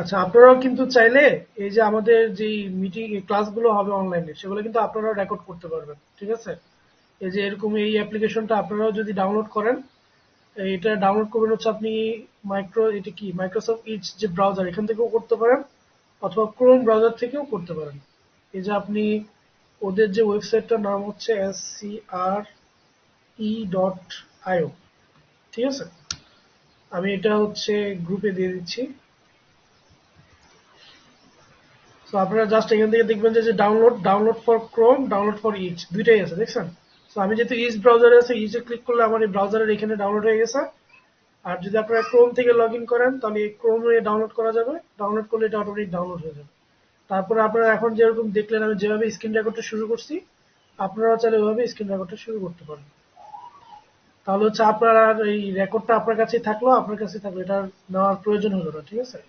আচ্ছা, আপনারাও কিন্তু চাইলে এই যে আমাদের যে মিটিং ক্লাসগুলো হবে অনলাইনে সেগুলো কিন্তু আপনারাও রেকর্ড করতে পারবেন, ঠিক আছে? এই যে এরকম এই অ্যাপ্লিকেশনটা আপনারাও যদি ডাউনলোড করেন, এটা ডাউনলোড করবেন হচ্ছে আপনি এটা কি মাইক্রোসফট ইজ যে ব্রাউজার এখান থেকেও করতে পারেন, অথবা ক্রোম ব্রাউজার থেকেও করতে পারেন। এই যে আপনি ওদের যে ওয়েবসাইটটার নাম হচ্ছে SCRE.io, ঠিক আছে? আমি এটা হচ্ছে গ্রুপে দিয়ে দিচ্ছি। তো আপনারা জাস্ট এখান থেকে দেখবেন যে download for Chrome, download for each দুইটাই আছে, দেখছেন? তো আমি যেহেতু ইচ ব্রাউজারে আছে, ইচে ক্লিক করলে আমার এই ব্রাউজারের এখানে ডাউনলোড হয়ে গেছে। আর যদি আপনারা ক্রোম থেকে লগ ইন করেন তাহলে ক্রোমে ডাউনলোড করা যাবে, ডাউনলোড করলে এটা অটোমেটিক ডাউনলোড হয়ে যাবে। তারপরে আপনারা এখন যেরকম দেখলেন আমি যেভাবে স্ক্রিন রেকর্ডটা শুরু করছি, আপনারা চাইলে ওইভাবে স্ক্রিন রেকর্ডটা শুরু করতে পারেন। তাহলে হচ্ছে আপনার আর এই রেকর্ডটা আপনার কাছেই থাকলো, আপনার কাছেই থাকলো, এটা আর নেওয়ার প্রয়োজন হলো না, ঠিক আছে?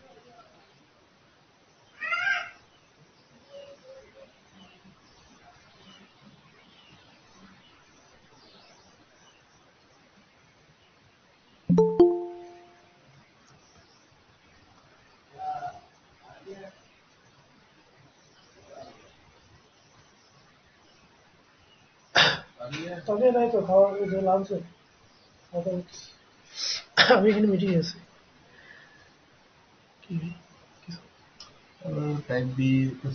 তবে নাই তো খাওয়ার যে লাঞ্চে আমি এখানে মিটিং আছি। কি টাইপ বি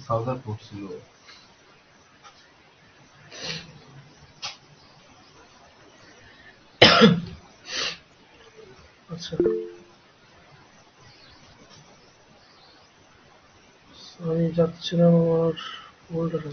সাউদার পড়ছিল। আচ্ছা, আমি যাচ্ছিলাম আমার ফোল্ডারে।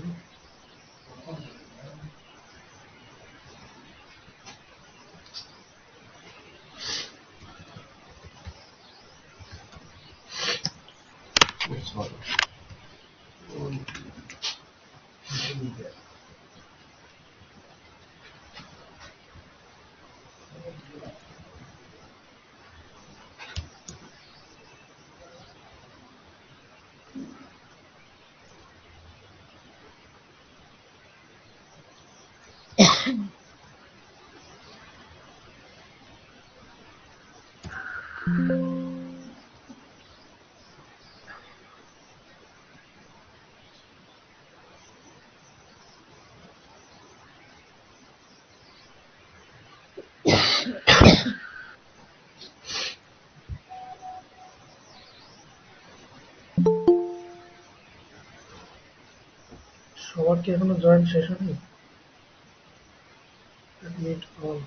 সবার কি এখনো জয়েন্ট শেষ হয়নি? Admit all।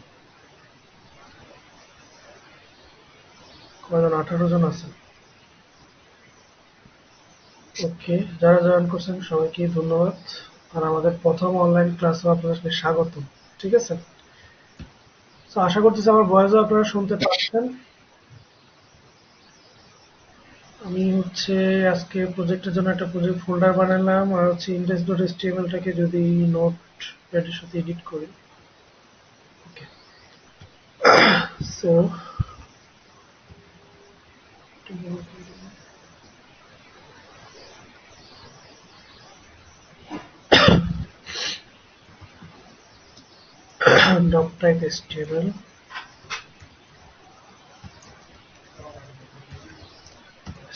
কয়জন? 18 জন আছে। ওকে, যারা জয়েন করছেন সবাইকে ধন্যবাদ। আর আমাদের প্রথম অনলাইন ক্লাসে আপনাদেরকে স্বাগত, ঠিক আছে? তো আশা করতেছি আমার ভয়েসও আপনারা শুনতে পাচ্ছেন। আমি হচ্ছে আজকে প্রজেক্টের জন্য একটা প্রজেক্ট ফোল্ডার বানালাম, আর হচ্ছে index.html-টাকে যদি নোট প্যাডের সাথে এডিট করি। Okay, so doc type html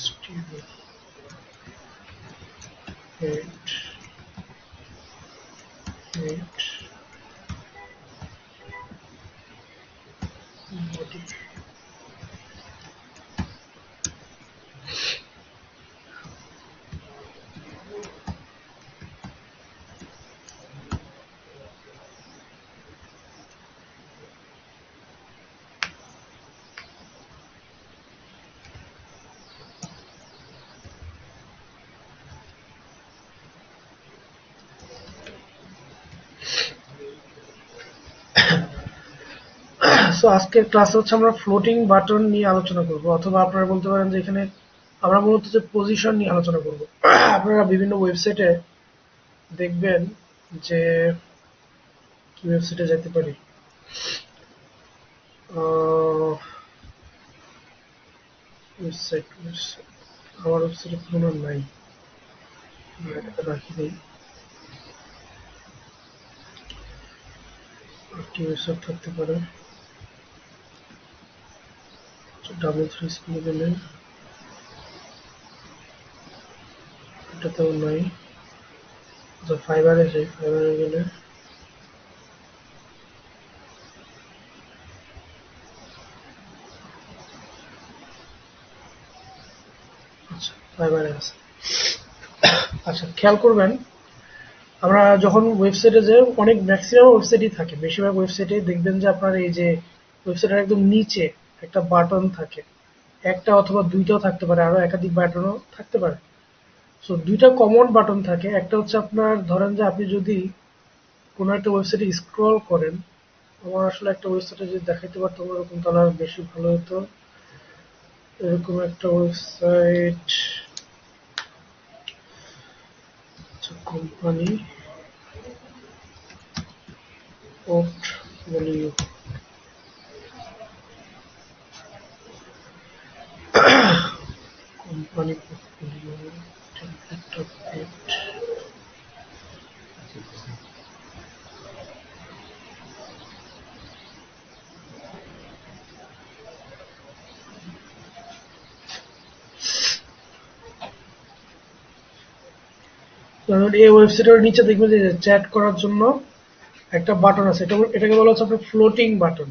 html head head body। So আজকের ক্লাসে হচ্ছে আমরা ফ্লোটিং বাটন নিয়ে আলোচনা করব, অথবা আপনারা বলতে পারেন যে এখানে আমরা মূলত যে পজিশন নিয়ে আলোচনা করব। আপনারা বিভিন্ন ওয়েবসাইটে দেখবেন যে কি ওয়েবসাইটে যেতে পারি, ওয়েবসাইট আমার ওয়েবসাইটে কোনো নাই, এটা রাখি নেই। আর কি ওয়েবসাইট থাকতে পারে? ডাবল থ্রি স্কুলে গেলে এটাতেও নাই। আচ্ছা ফাইবারে যাই, ফাইবারে গেলে আচ্ছা ফাইবারে আছে। আচ্ছা খেয়াল করবেন, আমরা যখন ওয়েবসাইটে যে অনেক ম্যাক্সিমাম ওয়েবসাইটই থাকে, বেশিরভাগ ওয়েবসাইটে দেখবেন যে আপনার এই যে ওয়েবসাইটের একদম নিচে একটা বাটন থাকে, একটা অথবা দুইটাও থাকতে পারে, আরো একাধিক বাটনও থাকতে পারে। সো দুইটা কমন বাটন থাকে, একটা হচ্ছে আপনার ধরেন যে আপনি যদি কোনো একটা ওয়েবসাইটে স্ক্রল করেন, আমার আসলে একটা ওয়েবসাইটে যদি দেখাইতে পারতাম ওরকম তাহলে আর বেশি ভালো হতো। এরকম একটা website, company portfolio, company portfolio template page. এই ওয়েবসাইটের নিচে দেখবেন যে চ্যাট করার জন্য একটা বাটন আছে, এটাকে বলা হচ্ছে আপনার ফ্লোটিং বাটন।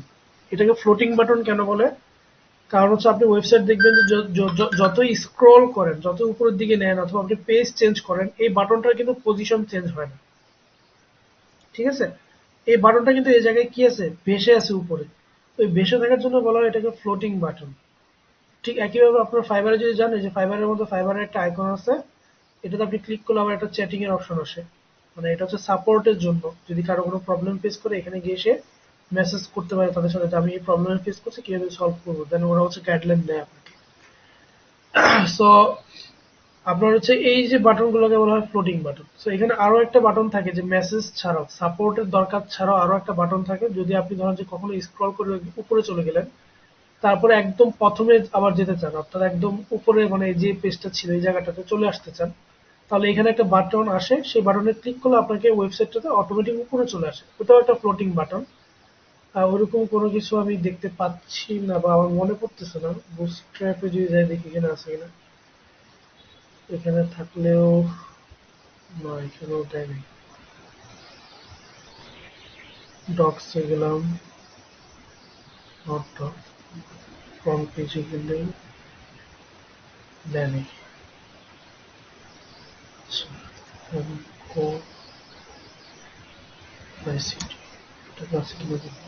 এটাকে ফ্লোটিং বাটন কেন বলে? কারণ হচ্ছে আপনি ওয়েবসাইট দেখবেন যে যতই স্ক্রল করেন, যত উপরের দিকে নেন অথবা আপনি পেজ চেঞ্জ করেন, এই বাটনটার কিন্তু পজিশন চেঞ্জ হয় না। ঠিক আছে, এই বাটনটা কিন্তু এই জায়গায় কি আছে, ভেসে আছে উপরে। তো এই ভেসে থাকার জন্য বলা হয় এটাকে ফ্লোটিং বাটন। ঠিক একইভাবে আপনার ফাইবারে যদি জানেন যে ফাইবারের মধ্যে ফাইবারের একটা আইকন আছে, এটাতে আপনি ক্লিক করলে আবার একটা চ্যাটিং এর অপশন আসে, মানে এটা হচ্ছে সাপোর্টের জন্য। যদি কারো কোনো প্রবলেম ফেস করে এখানে গিয়ে সে মেসেজ করতে পারে তাদের সাথে যে আমি এই প্রবলেম ফেস করছি, কিভাবে সলভ করবো, দেন ওরা হচ্ছে গাইডলাইন দেয় আপনাকে। সো আপনার হচ্ছে এই যে বাটন গুলোকে বলা হয় ফ্লোটিং বাটন। সো এখানে আরো একটা বাটন থাকে যে মেসেজ ছাড়াও, সাপোর্টের দরকার ছাড়াও আরো একটা বাটন থাকে। যদি আপনি ধরেন যে কখনো স্ক্রল করে উপরে চলে গেলেন, তারপরে একদম প্রথমে আবার যেতে চান, অর্থাৎ একদম উপরে মানে যে পেজটা ছিল এই জায়গাটাতে চলে আসতে চান, তাহলে এখানে একটা বাটন আসে, সেই বাটনে ক্লিক করলে আপনাকে ওয়েবসাইটটাতে অটোমেটিক উপরে চলে আসে, ওটাও একটা ফ্লোটিং বাটন। ওরকম কোনো কিছু আমি দেখতে পাচ্ছি না বা আমার মনে পড়তেছে না। বুটস্ট্র্যাপে যদি যাই দেখি এখানে আছে কিনা, এখানে থাকলেও না, এখানেও দেয়নি। ডক্সে গেলাম, নট ডক, ফ্রন্ট পেজে গেলে দেয়নি। আচ্ছা, কো আইসিটি, এটা আছে কিনা দেখি।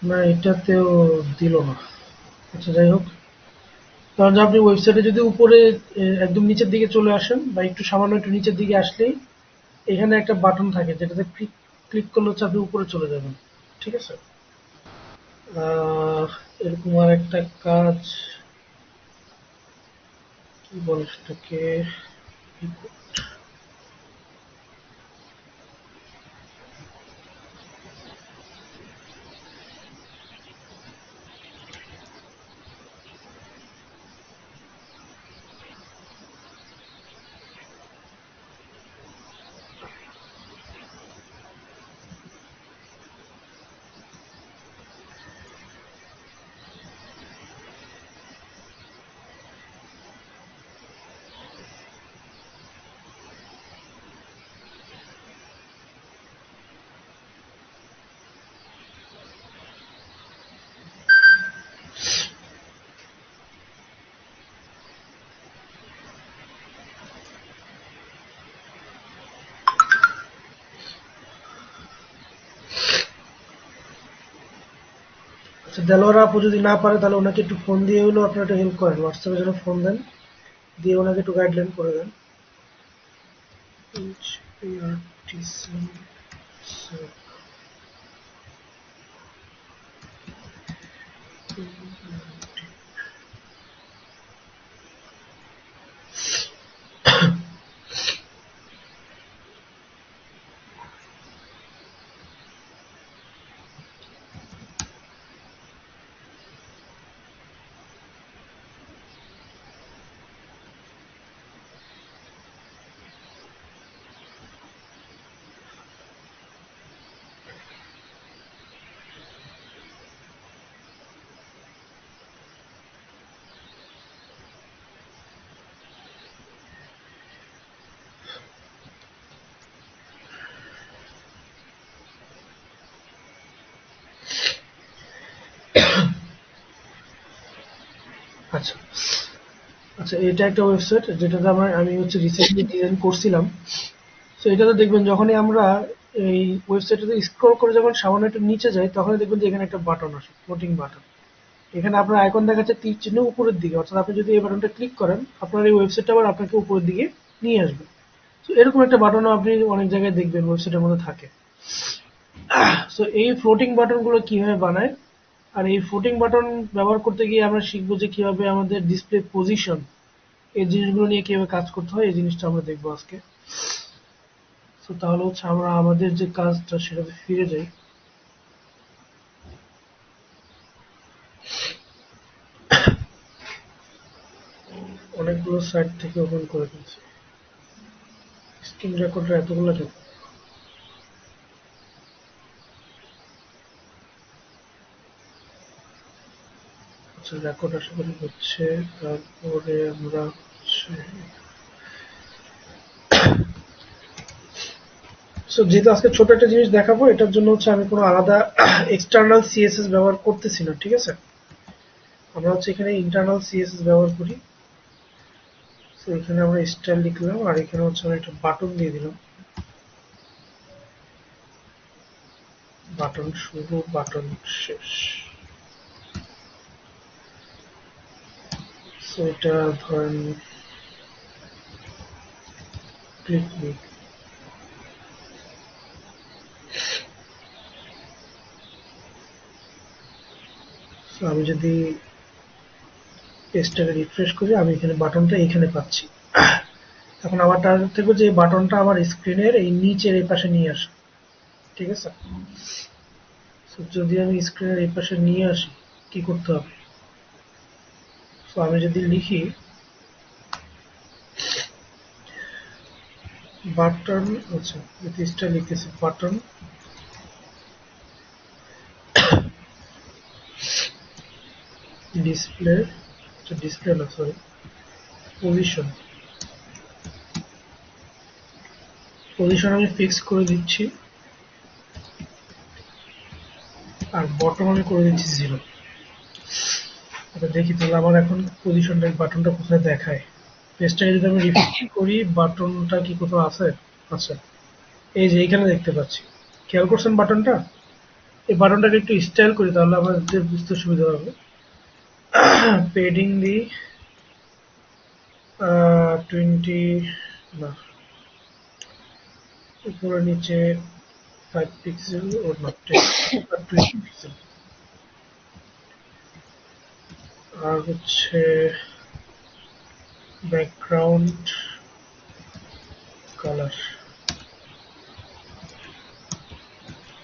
না, এটাতেও দিল না। আচ্ছা যাই হোক, কারণ আপনি ওয়েবসাইটে যদি উপরে একদম নিচের দিকে চলে আসেন বা একটু সামান্য একটু নিচের দিকে আসলেই এখানে একটা বাটন থাকে যেটাতে ক্লিক ক্লিক করলে হচ্ছে আপনি উপরে চলে যাবেন। ঠিক আছে, আহ, এরকম আর একটা কাজ, কি বলে সেটাকে, আচ্ছা দেলোয়ার আপু যদি না পারে তাহলে ওনাকে একটু ফোন দিয়ে হলেও আপনারা একটু হেল্প করেন, হোয়াটসঅ্যাপে যেন ফোন দেন, দিয়ে ওনাকে একটু গাইডলাইন করে দেন। HPRTC, আচ্ছা আচ্ছা, এটা একটা ওয়েবসাইট যেটাতে আমি হচ্ছে রিসেন্টলি ডিজাইন করছিলাম। তো এটাতে দেখবেন যখনই আমরা এই ওয়েবসাইটটাতে স্ক্রল করে যখন সামান্য একটু নিচে যাই, তখনই দেখবেন যে এখানে একটা বাটন আসে, ফ্লোটিং বাটন। এখানে আপনার আইকন দেখাচ্ছে তীর চিহ্ন উপরের দিকে, অর্থাৎ আপনি যদি এই বাটনটা ক্লিক করেন আপনার এই ওয়েবসাইটটা আবার আপনাকে উপরের দিকে নিয়ে আসবে। তো এরকম একটা বাটনও আপনি অনেক জায়গায় দেখবেন ওয়েবসাইটের মধ্যে থাকে। সো এই ফ্লোটিং বাটনগুলো কিভাবে বানায়, আর এই ফ্লোটিং বাটন ব্যবহার করতে গিয়ে আমরা শিখবো যে কিভাবে আমাদের ডিসপ্লে পজিশন, এই জিনিসগুলো নিয়ে কিভাবে কাজ করতে হয়, এই জিনিসটা আমরা দেখবো আজকে। তো তাহলে হচ্ছে আমরা আমাদের যে কাজটা সেটাতে ফিরে যাই। অনেকগুলো সাইট থেকে ওপেন করে ফেলছি। স্ক্রিন রেকর্ডার এতগুলো কেন? আচ্ছা, রেকর্ড আশা করি হচ্ছে। তারপরে আমরা হচ্ছে সো যেহেতু আজকে ছোট একটা জিনিস দেখাবো, এটার জন্য হচ্ছে আমি কোনো আলাদা এক্সটার্নাল সিএসএস ব্যবহার করতেছি না, ঠিক আছে? আমরা হচ্ছে এখানে ইন্টারনাল সিএসএস ব্যবহার করি। তো এখানে আমরা স্টাইল লিখলাম, আর এখানে হচ্ছে আমরা একটা বাটন দিয়ে দিলাম। বাটন শুরু, বাটন শেষ। সো এটা ধরেন ক্লিক মি। সো আমি যদি পেজটাকে রিফ্রেশ করি, আমি এখানে বাটনটা এখানে পাচ্ছি। এখন আমার টার্গেট থাকবে যে এই বাটনটা আমার স্ক্রিনের এই নিচের এই পাশে নিয়ে আসে, ঠিক আছে? সো যদি আমি স্ক্রিনের এই পাশে নিয়ে আসি, কি করতে হবে? সো আমি যদি লিখি বাটন, আচ্ছা এটা লিখতেছি বাটন ডিসপ্লে, আচ্ছা ডিসপ্লে না সরি, পজিশন। পজিশন আমি ফিক্স করে দিচ্ছি, আর বটম আমি করে দিচ্ছি 0। আচ্ছা দেখি তাহলে আমার এখন পজিশনটা, বাটনটা কোথায় দেখায়। পেজটাকে যদি আমি রিফ্রেশ করি, বাটনটা কি কোথাও আছে? আচ্ছা, এই যে এখানে দেখতে পাচ্ছি। খেয়াল করছেন বাটনটা? এই বাটনটাকে একটু স্টাইল করি তাহলে আমাদের বুঝতে সুবিধা হবে। পেডিং দিই 20, না উপরে নিচে 5 পিক্সেল ওর নট 20 পিক্সেল। আর হচ্ছে ব্যাকগ্রাউন্ড কালার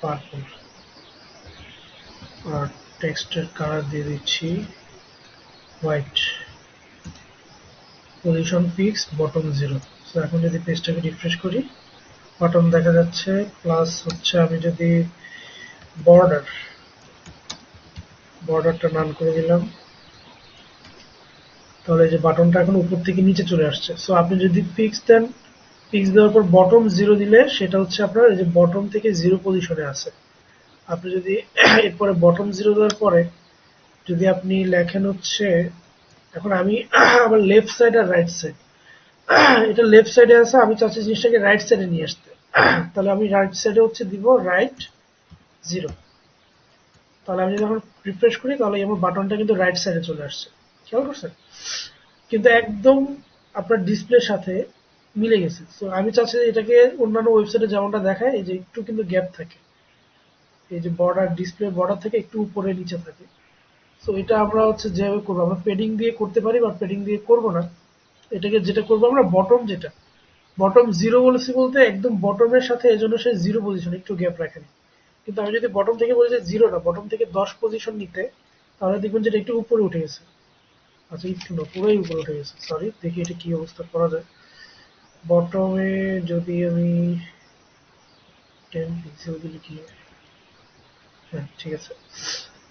পার্পল, আর টেক্সটের কালার দিয়ে দিচ্ছি white. Position fix, bottom 0। So এখন যদি পেজটাকে রিফ্রেশ করি, বাটন দেখা যাচ্ছে। প্লাস হচ্ছে আমি যদি বর্ডারটা নান করে দিলাম, তাহলে এই যে বাটনটা এখন উপর থেকে নিচে চলে আসছে। সো আপনি যদি ফিক্স দেন, ফিক্স দেওয়ার পর বটম 0 দিলে সেটা হচ্ছে আপনার এই যে বটম থেকে 0 পজিশনে আছে। আপনি যদি এরপরে বটম 0 দেওয়ার পরে যদি আপনি লেখেন হচ্ছে, এখন আমি আমার লেফট সাইড আর রাইট সাইড, এটা লেফট সাইডে আছে, আমি চাচ্ছি জিনিসটাকে রাইট সাইডে নিয়ে আসতে। তাহলে আমি রাইট সাইডে হচ্ছে দিব রাইট 0। তাহলে আমি যখন রিফ্রেশ করি তাহলে আমার বাটনটা কিন্তু রাইট সাইডে চলে আসছে, খেয়াল করছেন? কিন্তু একদম আপনার ডিসপ্লের সাথে মিলে গেছে। তো আমি চাচ্ছি যে এটাকে অন্যান্য ওয়েবসাইটে যেমনটা দেখায়, এই যে একটু কিন্তু গ্যাপ থাকে, এই যে বর্ডার, ডিসপ্লে বর্ডার থেকে একটু উপরে নিচে থাকে। তো এটা আমরা হচ্ছে যেভাবে করবো, আমরা পেডিং দিয়ে করতে পারি বা পেডিং দিয়ে করবো না। এটাকে যেটা করবো আমরা বটম, যেটা বটম 0 বলেছি বলতে একদম বটমের সাথে, এই জন্য সে 0 পজিশন, একটু গ্যাপ রাখেনি। কিন্তু আমি যদি বটম থেকে বলি যে 0 না, বটম থেকে 10 পজিশন নিতে, তাহলে দেখবেন যে এটা একটু উপরে উঠে গেছে। আচ্ছা একটু না, পুরোই উপরে উঠে গেছে, সরি। দেখি এটা কি অবস্থা করা যায়। বটমে যদি আমি 10 পিক্সেল দিলে কি হয়? হ্যাঁ ঠিক আছে।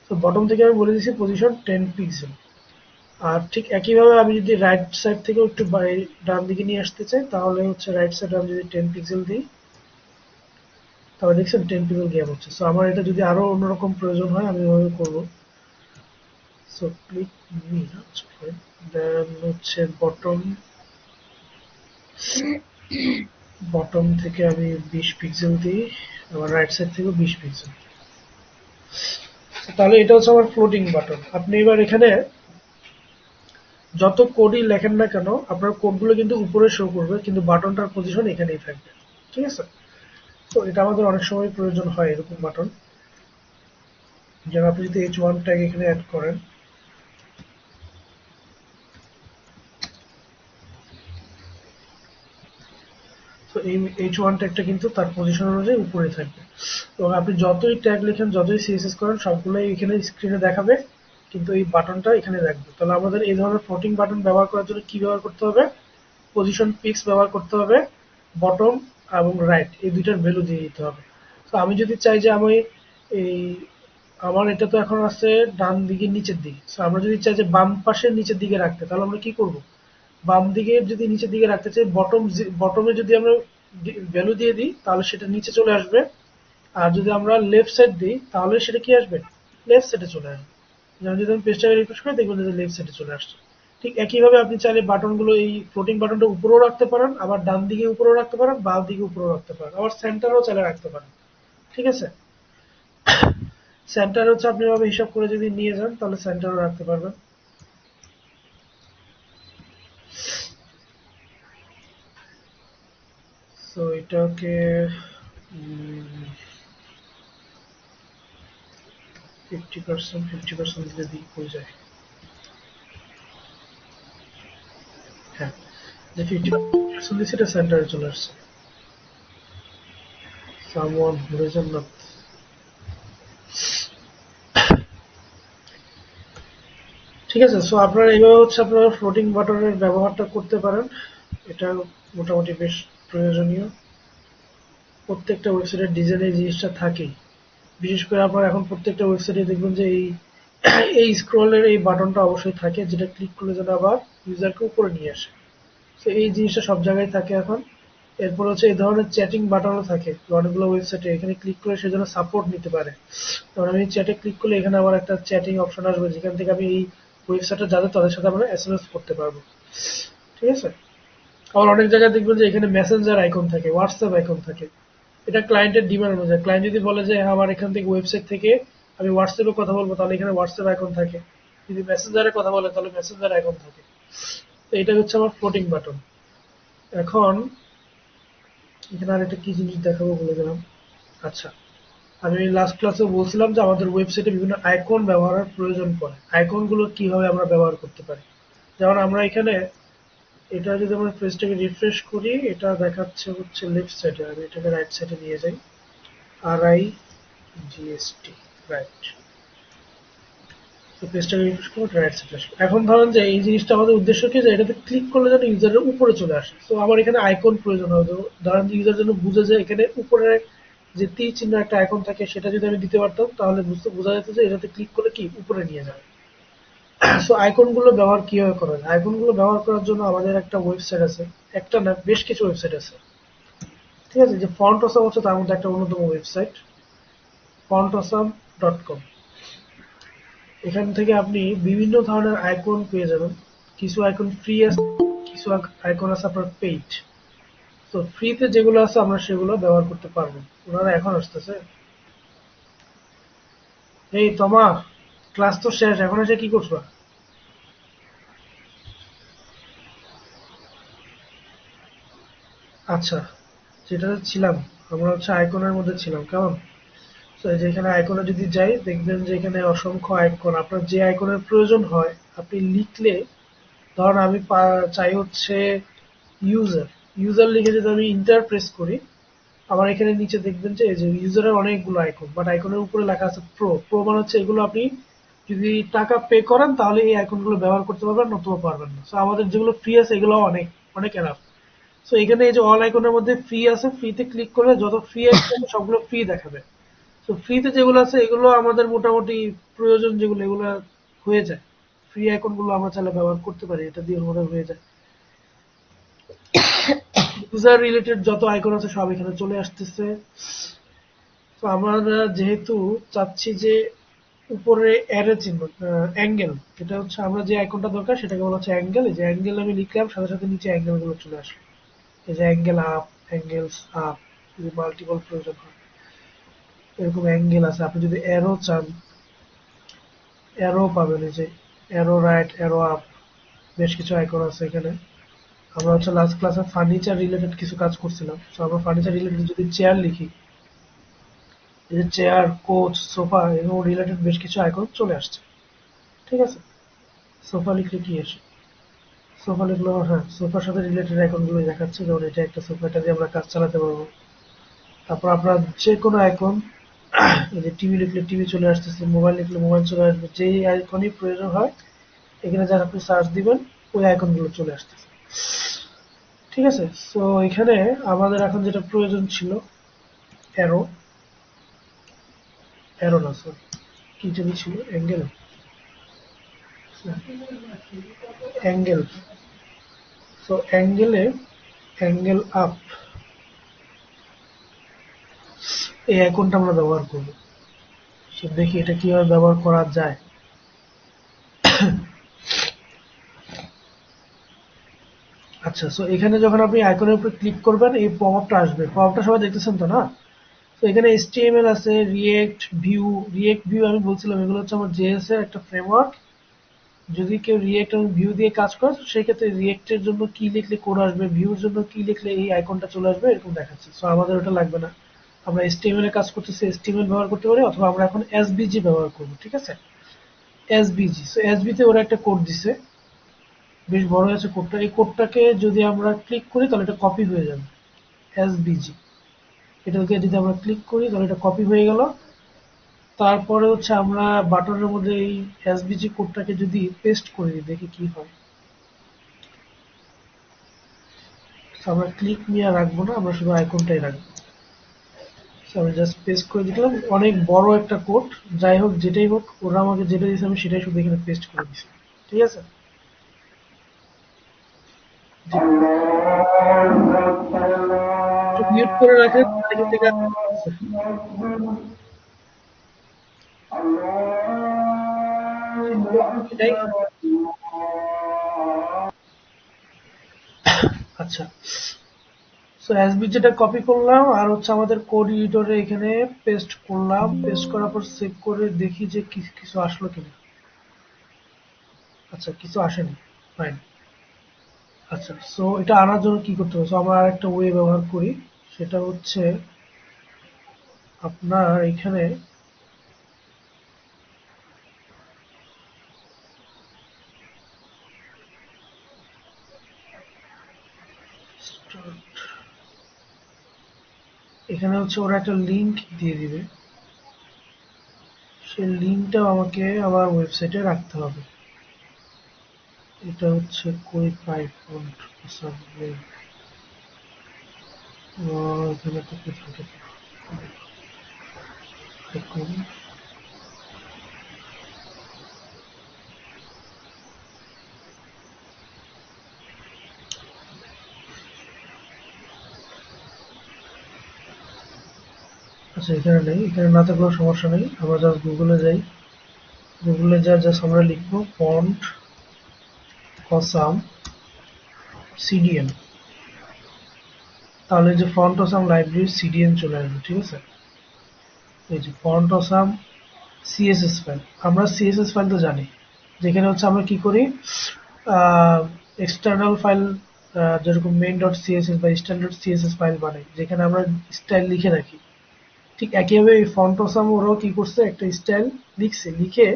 তো বটম থেকে আমি বলে দিচ্ছি পজিশন 10 পিক্সেল। আর ঠিক একইভাবে আমি যদি রাইট সাইড থেকে একটু ডান দিকে নিয়ে আসতে চাই, তাহলে হচ্ছে রাইট সাইডে আমি যদি 10 পিক্সেল দিই, তাহলে দেখছেন 10 পিক্সেল গ্যাপ হচ্ছে। সো আমার এটা যদি আরো অন্যরকম প্রয়োজন হয় আমি ওইভাবে করবো। সো ক্লিক মি, দেন হচ্ছে বটম, বটম থেকে আমি 20 পিক্সেল দিই, আবার রাইট সাইড থেকে 20 পিক্সেল। তাহলে এটা হচ্ছে আমার ফ্লোটিং বাটন। আপনি এবার এখানে যত কোডই লেখেন না কেন আপনার কোডগুলো কিন্তু উপরে শো করবে, কিন্তু বাটনটার পজিশন এখানেই থাকবে। ঠিক আছে, তো এটা আমাদের অনেক সময় প্রয়োজন হয় এরকম বাটন। যেমন আপনি যদি H1 ট্যাগ এখানে অ্যাড করেন, তো এই H1 ট্যাগটা কিন্তু তার পজিশন অনুযায়ী উপরে থাকবে। এবং আপনি যতই ট্যাগ লেখেন, যতই সিএসএস করেন, সবগুলোই এখানে স্ক্রিনে দেখাবে, কিন্তু এই বাটনটা এখানে রাখবে। তাহলে আমাদের এই ধরনের ফ্লোটিং বাটন ব্যবহার করার জন্য কি ব্যবহার করতে হবে? পজিশন পিক্স ব্যবহার করতে হবে, বটম এবং রাইট এই দুইটার ভ্যালু দিয়ে দিতে হবে। তো আমি যদি চাই যে আমি এই, আমার এটা তো এখন আছে ডান দিকে নিচের দিকে, তো আমরা যদি চাই যে বাম পাশের নিচের দিকে রাখতে, তাহলে আমরা কি করব? বাম দিকে যদি নিচের দিকে রাখতে চাই, বটমে যদি আমরা ভ্যালু দিয়ে দিই তাহলে সেটা নিচে চলে আসবে, আর যদি আমরা লেফট সাইড দিই তাহলে সেটা কি আসবে? লেফট সাইডে চলে আসবে। যেমন যদি আমি পেজটাকে রিফ্রেশ করি, দেখবেন যে লেফট সাইডে চলে আসছে। ঠিক একইভাবে আপনি চাইলে বাটনগুলো এই ফ্লোটিং বাটনটা উপরেও রাখতে পারেন, আবার ডান দিকে উপরেও রাখতে পারেন, বাম দিকে উপরেও রাখতে পারেন, আবার সেন্টারেও চাইলে রাখতে পারেন। ঠিক আছে, সেন্টার হচ্ছে আপনি এভাবে হিসাব করে যদি নিয়ে যান তাহলে সেন্টারও রাখতে পারবেন। তো এটাকে 50% দিলে দিক হয়ে যায়। হ্যাঁ, যে 50% দিচ্ছে এটা সেন্টারে চলে আসছে। সামওয়ান হরিজন্নাথ। ঠিক আছে, সো আপনারা এইভাবে হচ্ছে আপনারা ফ্লোটিং বাটনের ব্যবহারটা করতে পারেন। এটা মোটামুটি বেশ প্রয়োজনীয়। প্রত্যেকটা ওয়েবসাইটের ডিজাইনে এই জিনিসটা থাকেই। বিশেষ করে আপনারা এখন প্রত্যেকটা ওয়েবসাইটে দেখবেন যে এই এই স্ক্রলের এই বাটনটা অবশ্যই থাকে, যেটা ক্লিক করলে যেন আবার ইউজারকে উপরে নিয়ে আসে। তো এই জিনিসটা সব জায়গায় থাকে এখন। এরপর হচ্ছে এই ধরনের চ্যাটিং বাটনও থাকে অনেকগুলো ওয়েবসাইটে, এখানে ক্লিক করে সেজন্য সাপোর্ট নিতে পারে। কারণ আমি চ্যাটে ক্লিক করলে এখানে আবার একটা চ্যাটিং অপশন আসবে, যেখান থেকে আমি এই ওয়েবসাইটে যাদের তাদের সাথে আমরা এসএমএস করতে পারবো। ঠিক আছে, আবার অনেক জায়গায় দেখবেন যে এখানে মেসেঞ্জার আইকন থাকে, হোয়াটসঅ্যাপ আইকন থাকে। এটা ক্লায়েন্টের ডিমান্ড অনুযায়ী, ক্লায়েন্ট যদি বলে যে আমার এখান থেকে ওয়েবসাইট থেকে আমি হোয়াটসঅ্যাপে কথা বলবো, তাহলে এখানে হোয়াটসঅ্যাপ আইকন থাকে। যদি মেসেঞ্জারে কথা বলে তাহলে মেসেঞ্জার আইকন থাকে। তো এটা হচ্ছে আমার ফ্লোটিং বাটন। এখন এখানে আর একটা কি জিনিস দেখাবো বলে গেলাম। আচ্ছা, আমি লাস্ট ক্লাসে বলছিলাম যে আমাদের ওয়েবসাইটে বিভিন্ন আইকন ব্যবহারের প্রয়োজন পড়ে। আইকন গুলো কিভাবে আমরা ব্যবহার করতে পারি? যেমন আমরা এখানে এটা যদি আমরা পেজটাকে রিফ্রেশ করি, এটা দেখাচ্ছে হচ্ছে লেফট সাইডে, আমি এটাকে রাইট সাইডে নিয়ে যাই। RIGST, right. তো পেজটাকে রিফ্রেশ করবো, রাইট সাইডে আসবে। এখন ধরেন যে এই জিনিসটা আমাদের উদ্দেশ্য কি, যে এটাতে ক্লিক করলে যেন ইউজারের উপরে চলে আসে। তো আমার এখানে আইকন প্রয়োজন হবে। ধরেন ইউজার যেন বুঝে যে এখানে উপরে যে তীর চিহ্ন একটা আইকন থাকে, সেটা যদি আমি দিতে পারতাম তাহলে বোঝা যেত যে এটাতে ক্লিক করলে কি উপরে নিয়ে যাবে। সো আইকন গুলো ব্যবহার কিভাবে করা যায়? আইকন গুলো ব্যবহার করার জন্য আমাদের একটা ওয়েবসাইট আছে, একটা না বেশ কিছু ওয়েবসাইট আছে। ঠিক আছে, যে ফন্ট অসাম হচ্ছে তার মধ্যে একটা অন্যতম ওয়েবসাইট, fontosam.com। এখান থেকে আপনি বিভিন্ন ধরনের আইকন পেয়ে যাবেন। কিছু আইকন ফ্রি আছে, কিছু আইকন আছে আপনার পেইড। তো ফ্রিতে যেগুলো আছে আমরা সেগুলো ব্যবহার করতে পারবো। ওনারা এখন আসতেছে। এই তোমা, ক্লাস তো শেষ, এখন এসে কি করছো? আচ্ছা, যেটাতে ছিলাম, আমরা হচ্ছে আইকনের মধ্যে ছিলাম, কেমন? তো এই যে এখানে আইকনে যদি যাই, দেখবেন যে এখানে অসংখ্য আইকন। আপনার যে আইকনের প্রয়োজন হয় আপনি লিখলে, ধরুন আমি চাই হচ্ছে ইউজার, ইউজার লিখে যদি আমি ইন্টার প্রেস করি, আমার এখানে নিচে দেখবেন যে এই যে ইউজারের অনেকগুলো আইকন, বাট আইকনের উপরে লেখা আছে প্রো। প্রো মানে হচ্ছে এগুলো আপনি যদি টাকা পে করেন তাহলে এই আইকনগুলো ব্যবহার করতে পারবেন, নতুবা পারবেন না। সো আমাদের যেগুলো ফ্রি আছে এগুলো অনেক অনেক এনাফ। সো এখানে এই যে অল আইকনের মধ্যে ফ্রি আছে, ফ্রিতে ক্লিক করলে যত ফ্রি আইকন সবগুলো ফ্রি দেখাবে। তো ফ্রিতে যেগুলো আছে এগুলো আমাদের মোটামুটি প্রয়োজন, যেগুলো এগুলো হয়ে যায়। ফ্রি আইকন গুলো আমরা চাইলে ব্যবহার করতে পারি, এটা দিয়ে আমাদের হয়ে যায়। ইউজার রিলেটেড যত আইকন আছে সব এখানে চলে আসতেছে। তো আমরা যেহেতু চাচ্ছি যে উপরে অ্যারো চিহ্ন, অ্যাঙ্গেল, এটা হচ্ছে আমরা যে আইকনটা দরকার সেটাকে বলা হচ্ছে অ্যাঙ্গেল। এই যে অ্যাঙ্গেল আমি লিখলাম, সাথে সাথে নিচে অ্যাঙ্গেল গুলো চলে আসে। এই যে অ্যাঙ্গেল আপ, অ্যাঙ্গেলস আপ, যদি মাল্টিপল প্রয়োজন হয় এরকম অ্যাঙ্গেল আছে। আপনি যদি অ্যারো চান, অ্যারো পাবেন। এই যে অ্যারো রাইট, অ্যারো আপ, বেশ কিছু আইকন আছে এখানে। আমরা হচ্ছে লাস্ট ক্লাসে ফার্নিচার রিলেটেড কিছু কাজ করছিলাম, তো আমরা ফার্নিচার রিলেটেড যদি চেয়ার লিখি, এই যে চেয়ার, কোচ, সোফা এরকম রিলেটেড বেশ কিছু আইকন চলে আসছে। ঠিক আছে, সোফা লিখলে কি আসে? সোফা লিখলো, হ্যাঁ, সোফার সাথে রিলেটেড আইকন গুলো দেখাচ্ছে, যেমন এটা একটা সোফা, এটা দিয়ে আমরা কাজ চালাতে পারবো। তারপর আপনার যে কোনো আইকন, এই যে টিভি লিখলে টিভি চলে আসতেছে, মোবাইল লিখলে মোবাইল চলে আসবে, যেই আইকনই প্রয়োজন হয় এখানে যা আপনি সার্চ দিবেন ওই আইকন গুলো চলে আসতেছে। ঠিক আছে, সো এখানে আমাদের এখন যেটা প্রয়োজন ছিল, অ্যারো, অ্যারো না সরি, কি যদি ছিল, অ্যাঙ্গেল, অ্যাঙ্গেল। সো অ্যাঙ্গেলে, অ্যাঙ্গেল আপ, এই আইকনটা আমরা ব্যবহার করব। সো দেখি এটা কিভাবে ব্যবহার করা যায়। আচ্ছা, সো এখানে যখন আপনি আইকনের উপর ক্লিক করবেন এই পপআপটা আসবে। পপআপটা সবাই দেখতেছেন তো, না? তো এখানে HTML আছে, রিয়েক্ট ভিউ। রিয়েক্ট ভিউ আমি বলছিলাম এগুলো হচ্ছে আমার জেএস এর একটা ফ্রেমওয়ার্ক। যদি কেউ রিয়েক্ট এবং ভিউ দিয়ে কাজ করে তো সেই ক্ষেত্রে রিয়েক্টের জন্য কি লিখলে কোড আসবে, ভিউর জন্য কি লিখলে এই আইকনটা চলে আসবে, এরকম দেখাচ্ছে। সো আমাদের ওটা লাগবে না, আমরা HTML এ কাজ করতেছি, HTML ব্যবহার করতে পারি, অথবা আমরা এখন SVG ব্যবহার করব। ঠিক আছে, SVG। সো SVG তে ওরা একটা কোড দিছে, বেশ বড় আছে কোডটা। এই কোডটাকে যদি আমরা ক্লিক করি তাহলে এটা কপি হয়ে যাবে, SVG। এটাকে যদি আমরা ক্লিক করি তাহলে এটা কপি হয়ে গেল। তারপরে হচ্ছে আমরা বাটনের মধ্যে এই SVG কোডটাকে যদি পেস্ট করে দিই, দেখি কি হয়। So আমরা ক্লিক নিয়ে রাখবো না, আমরা শুধু আইকনটাই রাখবো। So আমি জাস্ট পেস্ট করে দিলাম, অনেক বড় একটা কোড। যাই হোক, যেটাই হোক, ওরা আমাকে যেটা দিয়েছে আমি সেটাই শুধু এখানে পেস্ট করে দিচ্ছি। ঠিক আছে, একটু মিউট করে রাখেন, এখান থেকে এটাই। আচ্ছা, সো এসভিজিটা কপি করলাম, আর হচ্ছে আমাদের কোড এডিটরে এখানে পেস্ট করলাম। পেস্ট করার পর সেভ করে দেখি যে কিছু আসলো কিনা। আচ্ছা, কিছু আসেনি, ফাইন। আচ্ছা, সো এটা আনার জন্য কি করতে হবে? সো আমরা আরেকটা ওয়ে ব্যবহার করি, সেটা হচ্ছে আপনার এখানে এখানে হচ্ছে ওরা একটা লিংক দিয়ে দিবে, সেই লিংকটাও আমাকে আমার ওয়েবসাইটে রাখতে হবে। এটা হচ্ছে কই পাই ফন্ট লিংক, এখানে তো কোথাও থেকে দেখুন। আচ্ছা, এখানে নেই, এখানে না থাকলেও সমস্যা নেই, আমরা জাস্ট গুগলে যাই। গুগলে যা জাস্ট আমরা লিখবো ফন্ট অসাম সিডিএন, তাহলে যে ফন্ট অসাম লাইব্রেরির সিডিএন চলে আসবে। ঠিক আছে, এই যে ফন্ট অসাম সিএসএস ফাইল, আমরা সিএসএস ফাইল তো জানি, যেখানে হচ্ছে আমরা কি করি, এক্সটার্নাল ফাইল, যেরকম মেইন ডট সিএসএস বা স্ট্যান্ডার্ড সিএসএস ফাইল বানাই, যেখানে আমরা স্টাইল লিখে রাখি। ঠিক একইভাবে এই ফন্ট অসাম ওরাও কি করছে, একটা স্টাইল লিখছে, লিখে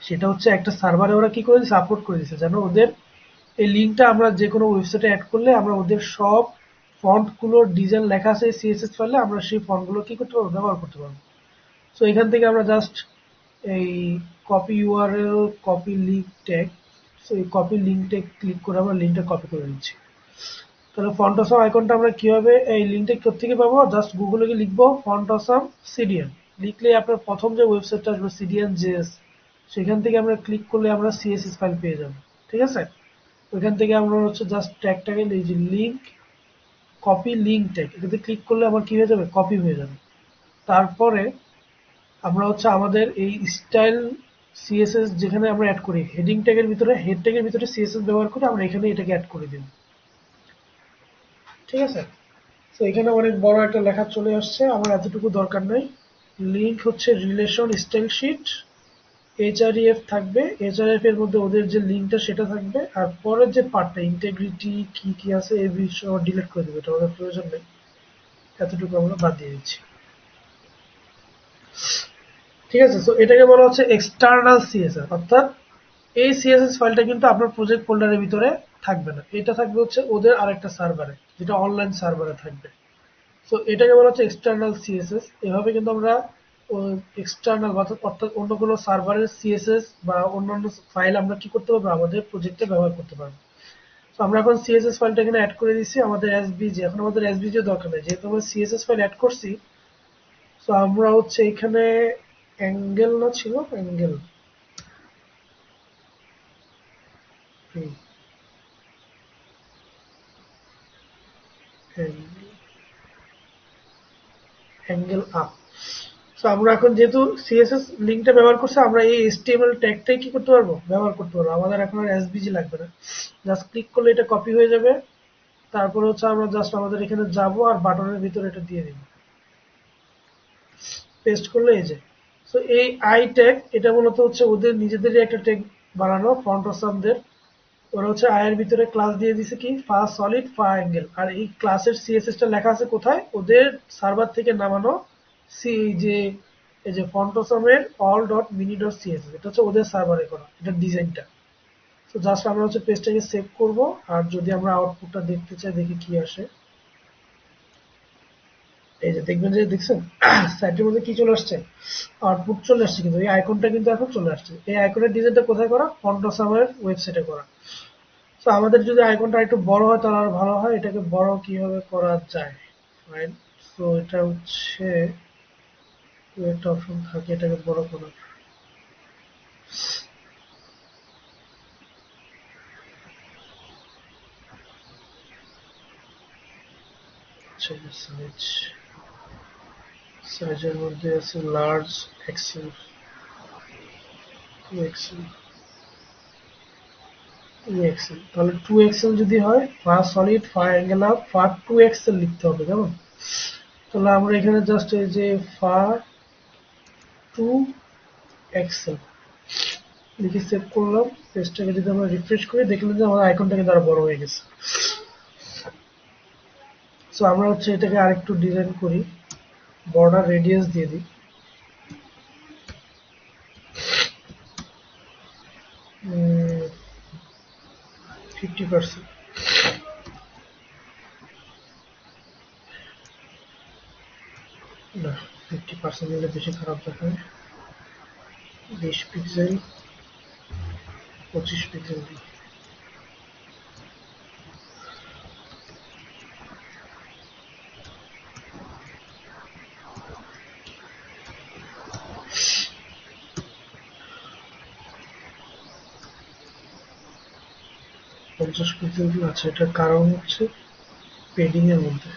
সেটা হচ্ছে একটা সার্ভারে ওরা কি করে দিচ্ছে, আপলোড করে দিচ্ছে, যেন ওদের এই লিঙ্কটা আমরা যে কোনো ওয়েবসাইটে অ্যাড করলে আমরা ওদের সব ফন্ট গুলোর ডিজাইন লেখা আছে সিএসএস ফাইলে, আমরা সেই ফন্ট গুলো কি করতে পারবো, ব্যবহার করতে পারবো। সো এখান থেকে আমরা জাস্ট এই copy URL, copy link tag, so এই কপি লিঙ্ক ট্যাগ ক্লিক করে আমরা লিঙ্কটা কপি করে নিচ্ছি। তাহলে ফন্ট অসাম আইকনটা আমরা কিভাবে, এই লিঙ্কটা কোথেকে পাবো, জাস্ট গুগলে গিয়ে লিখবো ফন্ট অসাম সিডিএন, লিখলেই আপনার প্রথম যে ওয়েবসাইটটা আসবে সিডিএন জেএস, সেখান থেকে আমরা ক্লিক করলে আমরা সিএসএস ফাইল পেয়ে যাবো। ঠিক আছে, ওইখান থেকে আমরা হচ্ছে জাস্ট ট্যাগটাকে এই যে লিঙ্ক, কপি লিঙ্ক ট্যাগ, এটাতে ক্লিক করলে আমার কি হয়ে যাবে, কপি হয়ে যাবে। তারপরে আমরা হচ্ছে আমাদের এই স্টাইল সিএসএস যেখানে আমরা অ্যাড করি হেডিং ট্যাগের ভিতরে, হেড ট্যাগের ভিতরে সিএসএস ব্যবহার করে আমরা এখানে এটাকে অ্যাড করে দিব। ঠিক আছে, তো এখানে অনেক বড় একটা লেখা চলে আসছে, আমার এতটুকু দরকার নাই। লিঙ্ক হচ্ছে রিলেশন স্টাইল শিট, এইচআরইএফ থাকবে, এইচআরএফ এর মধ্যে ওদের যে লিঙ্কটা সেটা থাকবে, আর পরের যে পার্টটা ইন্টিগ্রিটি কি কি আছে এই বিষয় ডিলিট করে দেবে, এটা আমাদের প্রয়োজন নেই, এতটুকু আমরা বাদ দিয়ে দিচ্ছি। ঠিক আছে, তো এটাকে বলা হচ্ছে এক্সটার্নাল সিএসএস, অর্থাৎ এই সিএসএস ফাইলটা কিন্তু আপনার প্রজেক্ট ফোল্ডারের ভিতরে থাকবে না, এটা থাকবে হচ্ছে ওদের আরেকটা সার্ভারে, যেটা অনলাইন সার্ভারে থাকবে। তো এটাকে বলা হচ্ছে এক্সটার্নাল সিএসএস। এভাবে কিন্তু আমরা এক্সটার্নাল অর্থাৎ অন্য কোনো সার্ভারের সিএসএস বা অন্যান্য ফাইল আমরা কি করতে পারবো, আমাদের প্রজেক্টে ব্যবহার করতে পারবো। তো আমরা এখন সিএসএস ফাইলটা এখানে অ্যাড করে দিচ্ছি, আমাদের এসবিজি, এখন আমাদের এসবিজি দরকার নেই, যেহেতু আমরা সিএসএস ফাইল অ্যাড করছি। তো আমরা হচ্ছে এখানে অ্যাঙ্গেল না ছিল, অ্যাঙ্গেল অ্যাঙ্গেল আপ। তো আমরা এখন যেহেতু সিএসএস লিঙ্কটা ব্যবহার করছি, আমরা এই এইচটিএমএল ট্যাগটাই কি করতে পারবো, ব্যবহার করতে পারবো, আমাদের এখন আর এসবিজি লাগবে না। জাস্ট ক্লিক করলে এটা কপি হয়ে যাবে, তারপরে হচ্ছে আমরা জাস্ট আমাদের এখানে যাব আর বাটনের ভিতরে এটা দিয়ে দিব, পেস্ট করলে এই যে। তো এই আই ট্যাগ এটা মূলত হচ্ছে ওদের নিজেদেরই একটা ট্যাগ বানানো, ফ্রন্ট অসামদের। ওরা হচ্ছে আই এর ভিতরে ক্লাস দিয়ে দিছে কি ফা সলিড ফা অ্যাঙ্গেল, আর এই ক্লাসের সিএসএস টা লেখা আছে কোথায়, ওদের সার্ভার থেকে নামানো সি যে এই যে ফন্টোসামের all dot mini dot CSS, এটা হচ্ছে ওদের সার্ভারে করা, এটা ডিজাইনটা। তো জাস্ট আমরা হচ্ছে পেজটাকে সেভ করব, আর যদি আমরা আউটপুটটা দেখতে চাই দেখি কি আসে। এই যে দেখবেন যে দেখছেন সাইটের মধ্যে কি চলে আসছে, আউটপুট চলে আসছে, কিন্তু এই আইকনটা কিন্তু এখন চলে আসছে। এই আইকনের ডিজাইনটা কোথায় করা, ফন্টোসামের ওয়েবসাইটে করা। তো আমাদের যদি আইকনটা একটু বড় হয় তাহলে আরো ভালো হয়, এটাকে বড় কিভাবে করা যায়, ফাইন। তো এটা হচ্ছে একটা অপশন থাকে এটাকে বড় করার, সাইজ, সাইজের মধ্যে আছে লার্জ এক্সেল, 2 এক্সেল, 2 এক্সেল, তাহলে 2 এক্সেল যদি হয় ফা সলিড ফা অ্যাঙ্গেল আপ ফা 2 এক্সেল লিখতে হবে কেমন। তাহলে আমরা এখানে জাস্ট এই যে ফা 2 এক্সেল লিখে সেভ করলাম। পেজটাকে যদি আমরা রিফ্রেশ করি দেখলাম যে আমাদের আইকনটাকে দ্বারা বড় হয়ে গেছে। সো আমরা হচ্ছে এটাকে আরেকটু ডিজাইন করি, বর্ডার রেডিয়াস দিয়ে দিই 50%, না 50% দিলে বেশি খারাপ দেখায়, 20 পিক্সেল 25 পিক্সেল দিই। পঞ্চাশ পিক্সেল দিই, আচ্ছা এটার কারণ হচ্ছে পেডিং এর মধ্যে।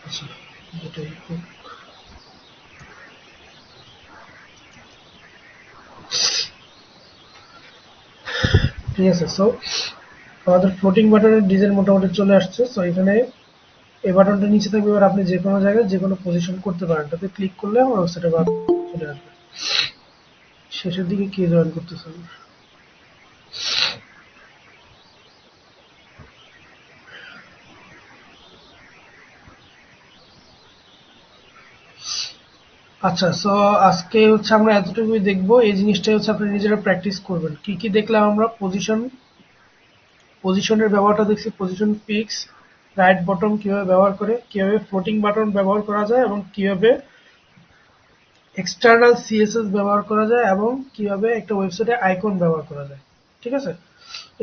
আচ্ছা এটাই হোক। ঠিক আছে, সো আমাদের ফ্লোটিং বাটনের ডিজাইন মোটামুটি চলে আসছে। সো এখানে এই বাটনটা নিচে থাকবে, এবার আপনি যে কোনো জায়গায় যে কোনো পজিশন করতে পারেন, তাতে ক্লিক করলে আমার ওয়েবসাইটে চলে আসবে। শেষের দিকে কে জয়েন করতেছে আমার? আচ্ছা, সো আজকে হচ্ছে আমরা এতটুকুই দেখবো, এই জিনিসটাই হচ্ছে আপনি নিজেরা প্র্যাকটিস করবেন। কি কি দেখলাম আমরা, পজিশনের ব্যবহারটা দেখছি, পজিশন পিক্স, রাইট বটম কিভাবে ব্যবহার করে, কিভাবে ফ্লোটিং বাটন ব্যবহার করা যায়, এবং কিভাবে এক্সটার্নাল সিএসএস ব্যবহার করা যায়, এবং কিভাবে একটা ওয়েবসাইটে আইকন ব্যবহার করা যায়। ঠিক আছে,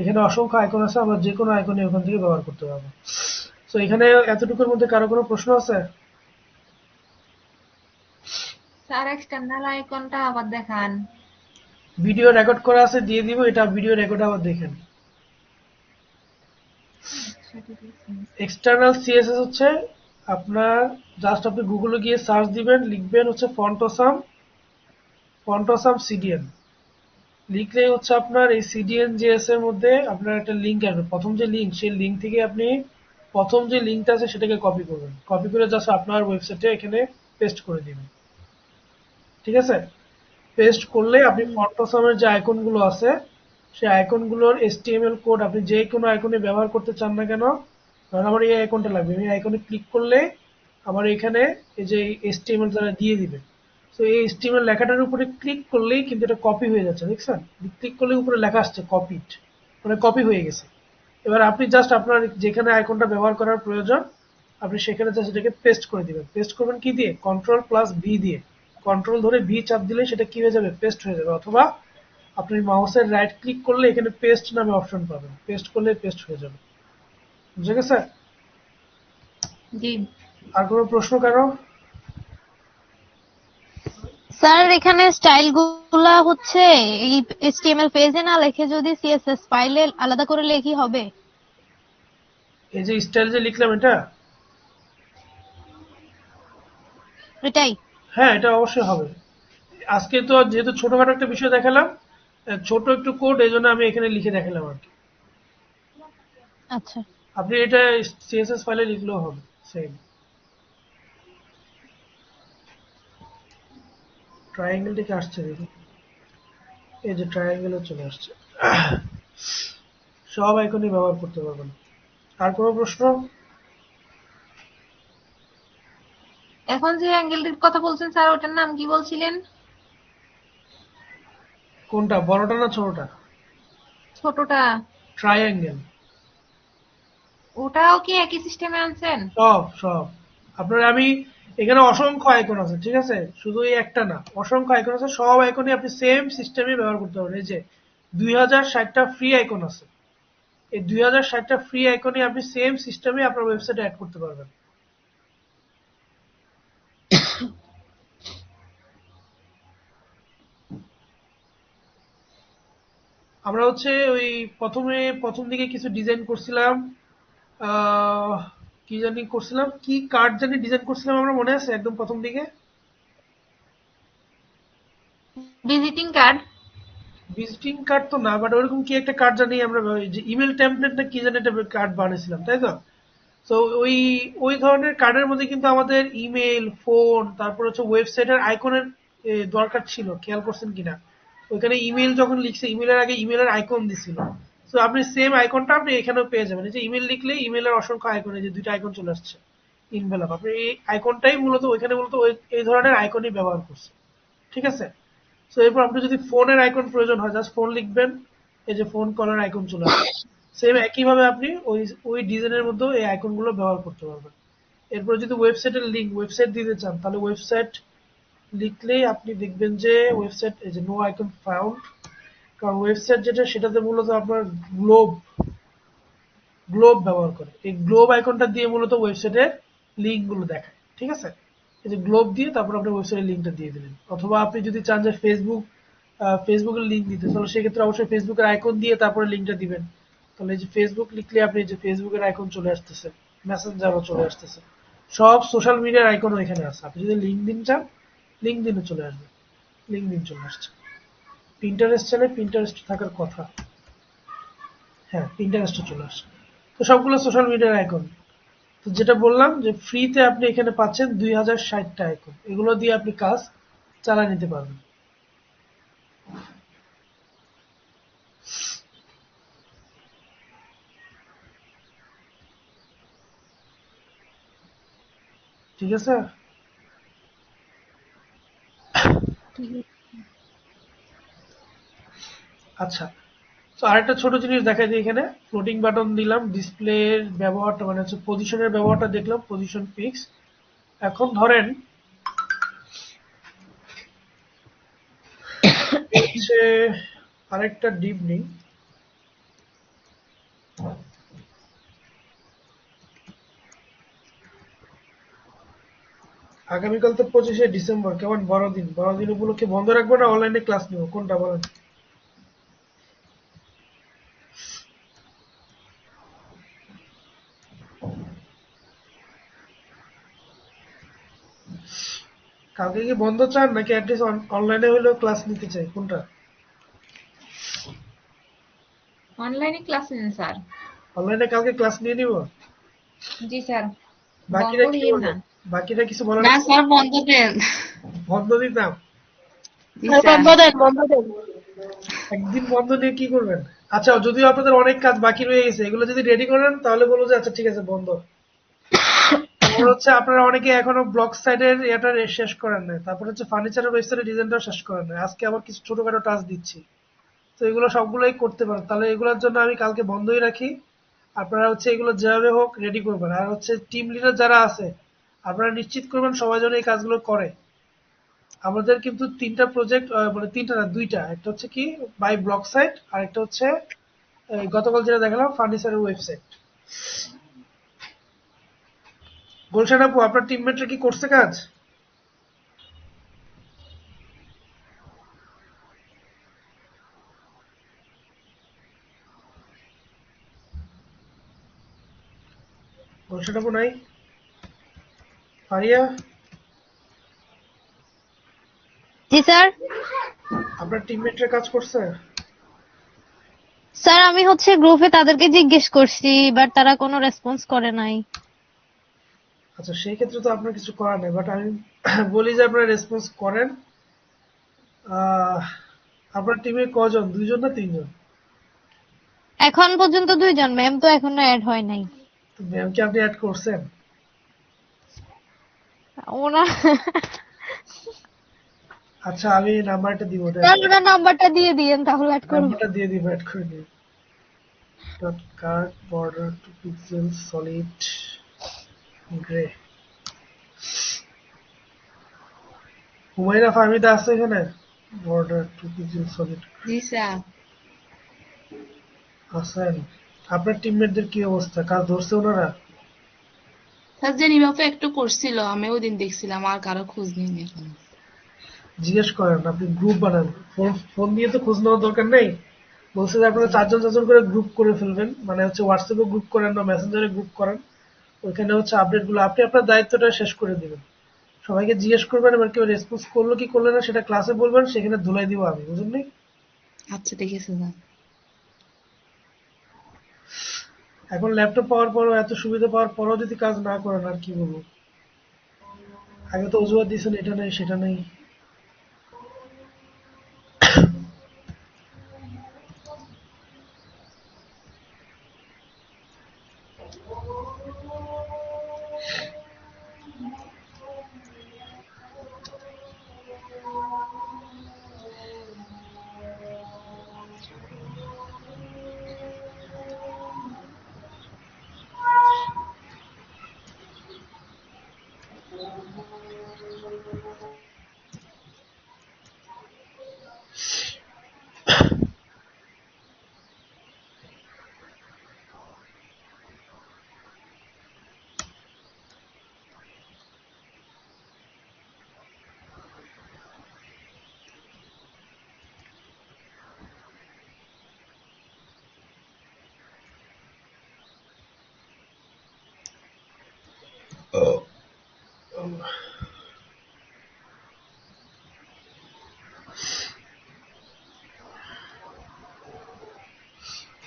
এখানে অসংখ্য আইকন আছে, আমরা যে কোনো আইকনই ওখান থেকে ব্যবহার করতে পারবো। তো এখানে এতটুকুর মধ্যে কারো কোনো প্রশ্ন আছে? স্যার এক্সটার্নাল আইকনটা আবার দেখান। ভিডিও রেকর্ড করা আছে, দিয়ে দিব, এটা ভিডিও রেকর্ড আবার দেখেন। এক্সটার্নাল সিএসএস হচ্ছে আপনার জাস্ট আপনি গুগলে গিয়ে সার্চ দিবেন, লিখবেন হচ্ছে ফন্টসাম সিডিএন, লিখলেই হচ্ছে আপনার এই সিডিএন জেএস এর মধ্যে আপনার একটা লিঙ্ক আসবে। প্রথম যে লিঙ্ক, সেই লিঙ্ক থেকে আপনি প্রথম যে লিঙ্কটা আছে সেটাকে কপি করবেন, কপি করে জাস্ট আপনার ওয়েবসাইটে এখানে পেস্ট করে দিবেন। ঠিক আছে? পেস্ট করলে আপনি ফন্টসামের যে আইকনগুলো আছে সেই আইকনগুলোর HTML কোড আপনি যে কোনো আইকনে ব্যবহার করতে চান না কেন, ধরুন আমার এই আইকনটা লাগবে, আমি আইকনে ক্লিক করলে আমার এখানে এই যে HTML তারা দিয়ে দিবে। তো এই HTML লেখাটার উপরে ক্লিক করলেই কিন্তু এটা কপি হয়ে যাচ্ছে, দেখছেন? ক্লিক করলে উপরে লেখা আসছে কপিড, মানে কপি হয়ে গেছে। এবার আপনি জাস্ট আপনার যেখানে আইকনটা ব্যবহার করার প্রয়োজন আপনি সেখানে জাস্ট এটাকে পেস্ট করে দিবেন। পেস্ট করবেন কি দিয়ে? Ctrl+V দিয়ে। কন্ট্রোল ধরে ভি চাপ দিলে সেটা কি হয়ে যাবে? পেস্ট হয়ে যাবে। অথবা আপনি মাউসের রাইট ক্লিক করলে এখানে পেস্ট নামে অপশন পাবেন, পেস্ট করলে পেস্ট হয়ে যাবে। বুঝে গেছে? জি আর কোনো প্রশ্ন কারো? স্যার এখানে স্টাইল গুলা হচ্ছে এই HTML পেজে না লিখে যদি CSS ফাইলে আলাদা করে লিখি হবে? এই যে স্টাইল যে লিখলাম এটা, এটাই? হ্যাঁ এটা অবশ্যই হবে। আজকে তো যেহেতু ছোটখাটো একটা বিষয় দেখালাম, ছোট একটু কোড, এই জন্য আমি এখানে লিখে দেখালাম আর কি। আচ্ছা আপনি এটা সিএসএস ফাইলে লিখলেও হবে সেম। ট্রায়াঙ্গেল থেকে আসছে দেখি, এই যে ট্রায়াঙ্গেলে চলে আসছে। সব আইকনই ব্যবহার করতে পারবেন। আর কোনো প্রশ্ন? এখন যে অ্যাঙ্গেলটির কথা বলছেন স্যার ওটার নাম কি বলছিলেন? কোনটা, বড়টা না ছোটটা? ছোটটা। ট্রায়াঙ্গেল। ওটাও কি একই সিস্টেমে আনছেন? সব সব আপনার আমি এখানে অসংখ্য আইকন আছে, ঠিক আছে? শুধু এই একটা না, অসংখ্য আইকন আছে, সব আইকনই আপনি সেম সিস্টেমে ব্যবহার করতে পারবেন। এই যে 2060টা ফ্রি আইকন আছে, এই 2060টা ফ্রি আইকনই আপনি সেম সিস্টেমে আপনার ওয়েবসাইটে অ্যাড করতে পারবেন। আমরা হচ্ছে ওই প্রথম দিকে কিছু ডিজাইন করছিলাম, আহ, কি জানি করছিলাম, কি কার্ড জানি ডিজাইন করছিলাম আমরা, মনে আছে একদম প্রথম দিকে? Visiting card. ভিজিটিং কার্ড তো না, বাট ওরকম কি একটা কার্ড জানি আমরা, যে ইমেল টেমপ্লেট না কি জানি একটা কার্ড বানিয়েছিলাম, তাই তো? তো ওই ওই ধরনের কার্ডের মধ্যে কিন্তু আমাদের ইমেল, ফোন, তারপর হচ্ছে ওয়েবসাইটের আইকনের দরকার ছিল, খেয়াল করছেন কিনা? ওইখানে ইমেল যখন লিখছে, ইমেলের আগে ইমেলের আইকন দিছিল। তো আপনি সেম আইকনটা আপনি এখানেও পেয়ে যাবেন। এই যে ইমেল লিখলে ইমেলের অসংখ্য আইকন, এই যে দুইটা আইকন চলে আসছে ইনভেলপ, আপনি এই আইকনটাই মূলত ওইখানে মূলত এই ধরনের আইকনই ব্যবহার করছে। ঠিক আছে? তো এরপর আপনি যদি ফোনের আইকন প্রয়োজন হয়, জাস্ট ফোন লিখবেন, এই যে ফোন কলার আইকন চলে আসবে। সেম একইভাবে আপনি ওই ওই ডিজাইনের মধ্যেও এই আইকনগুলো ব্যবহার করতে পারবেন। এরপর যদি ওয়েবসাইটের লিঙ্ক, ওয়েবসাইট দিতে চান, তাহলে ওয়েবসাইট লিখলেই আপনি দেখবেন যে ওয়েবসাইট, এই যে নো আইকন ফাউন্ড, কারণ ওয়েবসাইট যেটা সেটাতে মূলত আপনার গ্লোব গ্লোব ব্যবহার করে, এই গ্লোব আইকনটা দিয়ে মূলত ওয়েবসাইটের লিঙ্কগুলো দেখায়। ঠিক আছে? এই যে গ্লোব দিয়ে তারপর আপনি ওয়েবসাইটের লিঙ্কটা দিয়ে দিলেন। অথবা আপনি যদি চান যে ফেসবুকের লিঙ্ক দিতে, তাহলে সেক্ষেত্রে অবশ্যই ফেসবুকের আইকন দিয়ে তারপরে লিঙ্কটা দিবেন। তাহলে এই যে ফেসবুক লিখলে আপনি যে ফেসবুকের আইকন চলে আসতেছে, মেসেঞ্জারও চলে আসতেছে, সব সোশ্যাল মিডিয়ার আইকনও এখানে আছে। আপনি যদি লিঙ্কডিন চান, লিঙ্কডিনও চলে আসবে, লিঙ্কডিন চলে আসছে। পিন্টারেস্ট চাইলে পিন্টারেস্ট থাকার কথা, হ্যাঁ পিন্টারেস্টও চলে আসছে। তো সবগুলো সোশ্যাল মিডিয়ার আইকন। তো যেটা বললাম যে ফ্রিতে আপনি এখানে পাচ্ছেন 2060টা আইকন, এগুলো দিয়ে আপনি কাজ চালিয়ে নিতে পারবেন। ঠিক আছে? আচ্ছা, তো আরেকটা ছোট জিনিস দেখাই দিই, এখানে ফ্লোটিং বাটন দিলাম, ডিসপ্লের ব্যবহারটা মানে হচ্ছে পজিশনের ব্যবহারটা দেখলাম, পজিশন ফিক্স। এখন ধরেন হচ্ছে আরেকটা ডিপ নেই, আগামীকাল তো 25শে ডিসেম্বর, কেমন বড়দিন? বড়দিন উপলক্ষে বন্ধ রাখবো না অনলাইনে ক্লাস নিব, কোনটা বলেন? কালকে কি বন্ধ চান নাকি অ্যাটলিস্ট অনলাইনে হইলেও ক্লাস নিতে চাই, কোনটা? অনলাইনে ক্লাস নিন স্যার। অনলাইনে কালকে ক্লাস নিয়ে নিব। জি স্যার, বন্ধ বাকিরা কি দিয়েন বলে? না। বাকিরা কিছু বলে না না? স্যার, বন্ধ দেন। বন্ধ দিতাম। জি স্যার। একদিন বন্ধ নিয়ে কি করবেন? আচ্ছা, যদিও আপনাদের অনেক কাজ বাকি রয়ে গেছে, এগুলো যদি রেডি করেন তাহলে বলবো যে আচ্ছা ঠিক আছে বন্ধ। তারপর হচ্ছে আপনারা অনেকে এখনো ব্লগ সাইডের এটা শেষ করেন নাই, তারপর হচ্ছে ফার্নিচারের ওয়েবসাইটের ডিজাইনটাও শেষ করেন নাই। আজকে আবার কিছু ছোটখাটো টাচ দিচ্ছি, তো এগুলো সবগুলোই করতে পারেন। তাহলে এগুলোর জন্য আমি কালকে বন্ধই রাখি। আপনারা হচ্ছে এগুলো যেভাবে হোক রেডি করবেন। আর হচ্ছে টিম লিডার যারা আছে, আপনারা নিশ্চিত করবেন সবাই যেন এই কাজগুলো করে। আমাদের কিন্তু 3টা প্রজেক্ট, মানে 3টা না 2টা, একটা হচ্ছে কি বাই ব্লগ সাইট, আর একটা হচ্ছে গতকাল যেটা দেখালাম ফার্নিচারের ওয়েবসাইট। গুলশান আপু, আপনার টিমমেটরা কি করছে কাজ? গুলশান আপু নাই? ফারিয়া, জি স্যার। আপনার টিমমেটরা কাজ করছে? স্যার আমি হচ্ছে গ্রুপে তাদেরকে জিজ্ঞেস করছি, বাট তারা কোনো রেসপন্স করে নাই। আচ্ছা, সেই ক্ষেত্রে তো আপনার কিছু করার নেই, বাট আমি বলি যে আপনারা রেসপন্স করেন। আহ, আপনার টিমে কজন, 2জন না 3জন? এখন পর্যন্ত 2 জন, ম্যাম তো এখনো অ্যাড হয় নাই। তো ম্যামকে আপনি অ্যাড করছেন? ওনার আচ্ছা, আমি নাম্বারটা দিব, ওটা স্যার ওনার নাম্বারটা দিয়ে দিয়েন তাহলে অ্যাড করব। নাম্বারটা দিয়ে দিব, অ্যাড করে দিন। Dot card border 2 pixel solid grey. Humaira Fahmida আছে এখানে? বর্ডার 2 পিক্সেল সলিড জি স্যার। আছেন? আপনার টিমমেটদের কি অবস্থা, কাজ ধরছে ওনারা? স্যার জেনিবা তো একটু করছিল, আমি ওই দিন দেখছিলাম, আর কারো খোঁজ নেই এখন। জিজ্ঞেস করেন, আপনি গ্রুপ বানান। ফোন ফোন দিয়ে তো খোঁজ নেওয়ার দরকার নেই। বলছে যে আপনারা 4জন করে গ্রুপ করে ফেলবেন, মানে হচ্ছে হোয়াটসঅ্যাপে গ্রুপ করেন বা মেসেঞ্জারে গ্রুপ করেন। ওইখানে হচ্ছে আপডেট গুলো আপনি আপনার দায়িত্বটা শেষ করে দিবেন। সবাইকে জিজ্ঞেস করবেন, এবার কেউ রেসপন্স করলো কি করলো না সেটা ক্লাসে বলবেন, সেখানে ধুলাই দিব আমি, বুঝলেন? আচ্ছা ঠিক আছে স্যার। এখন ল্যাপটপ পাওয়ার পরও, এত সুবিধা পাওয়ার পরও যদি কাজ না করেন আর কি বলবো। আগে তো অজুহাত দিয়েছেন এটা নেই সেটা নেই।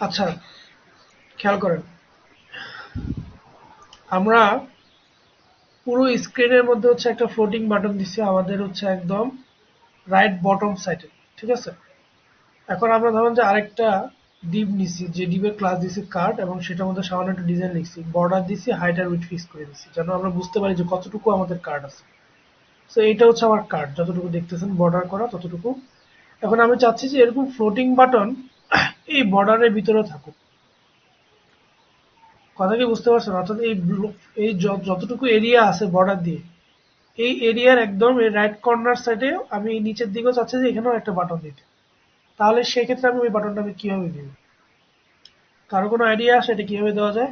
আচ্ছা, খেয়াল করেন, আমরা পুরো স্ক্রিনের মধ্যে হচ্ছে একটা ফ্লোটিং বাটন দিচ্ছি আমাদের হচ্ছে একদম রাইট বটম সাইডে, ঠিক আছে? এখন আমরা ধরুন যে আরেকটা ডিপ নিছি, যে ডিপের ক্লাস দিছি কার্ড, এবং সেটার মধ্যে সামান্য একটা ডিজাইন লিখছি, বর্ডার দিছি, হাইট আর উইডথ ফিক্স করে দিচ্ছি, যেন আমরা বুঝতে পারি যে কতটুকু আমাদের কার্ড আছে। তো এইটা হচ্ছে আমার কার্ড, যতটুকু দেখতেছেন বর্ডার করা ততটুকু। এখন আমি চাচ্ছি যে এরকম ফ্লোটিং বাটন এই বর্ডারের ভিতরে থাকুক। কথা কি বুঝতে পারছেন? অর্থাৎ এই যতটুকু এরিয়া আছে বর্ডার দিয়ে, এই এরিয়ার একদম এই রাইট কর্নার সাইডে আমি নিচের দিকেও চাচ্ছি যে এখানেও একটা বাটন দিতে। তাহলে সেক্ষেত্রে আমি ওই বাটনটা আমি কিভাবে দিব? কারো কোনো আইডিয়া আছে এটা কিভাবে দেওয়া যায়?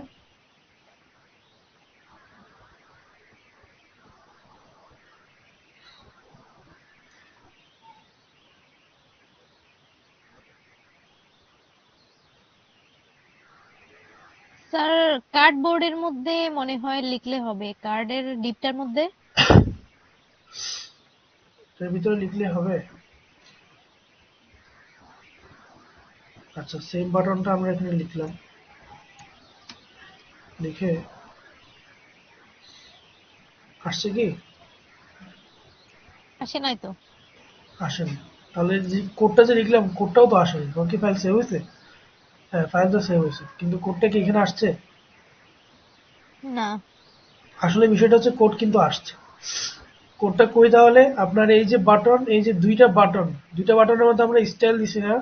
স্যার কার্ডবোর্ডের মধ্যে মনে হয় লিখলে হবে, কার্ডের ডিপটার মধ্যে। এর ভিতরে লিখলে হবে। আচ্ছা, সেম বাটনটা আমরা এখানে লিখলাম, লিখে আসছে কি? আসে নাই তো। আসেনি। তাহলে যে কোডটা যে লিখলাম কোডটাও তো আসেনি, তোমার কি ফাইল সেভ হয়েছে? হ্যাঁ, ফাইল তো সেভ হয়েছে, কিন্তু কোডটা কি এখানে আসছে? না। আসলে বিষয়টা হচ্ছে কোড কিন্তু আসছে। কোডটা কই তাহলে? আপনার এই যে বাটন, এই যে দুইটা বাটনের মধ্যে আমরা স্টাইল দিছি না?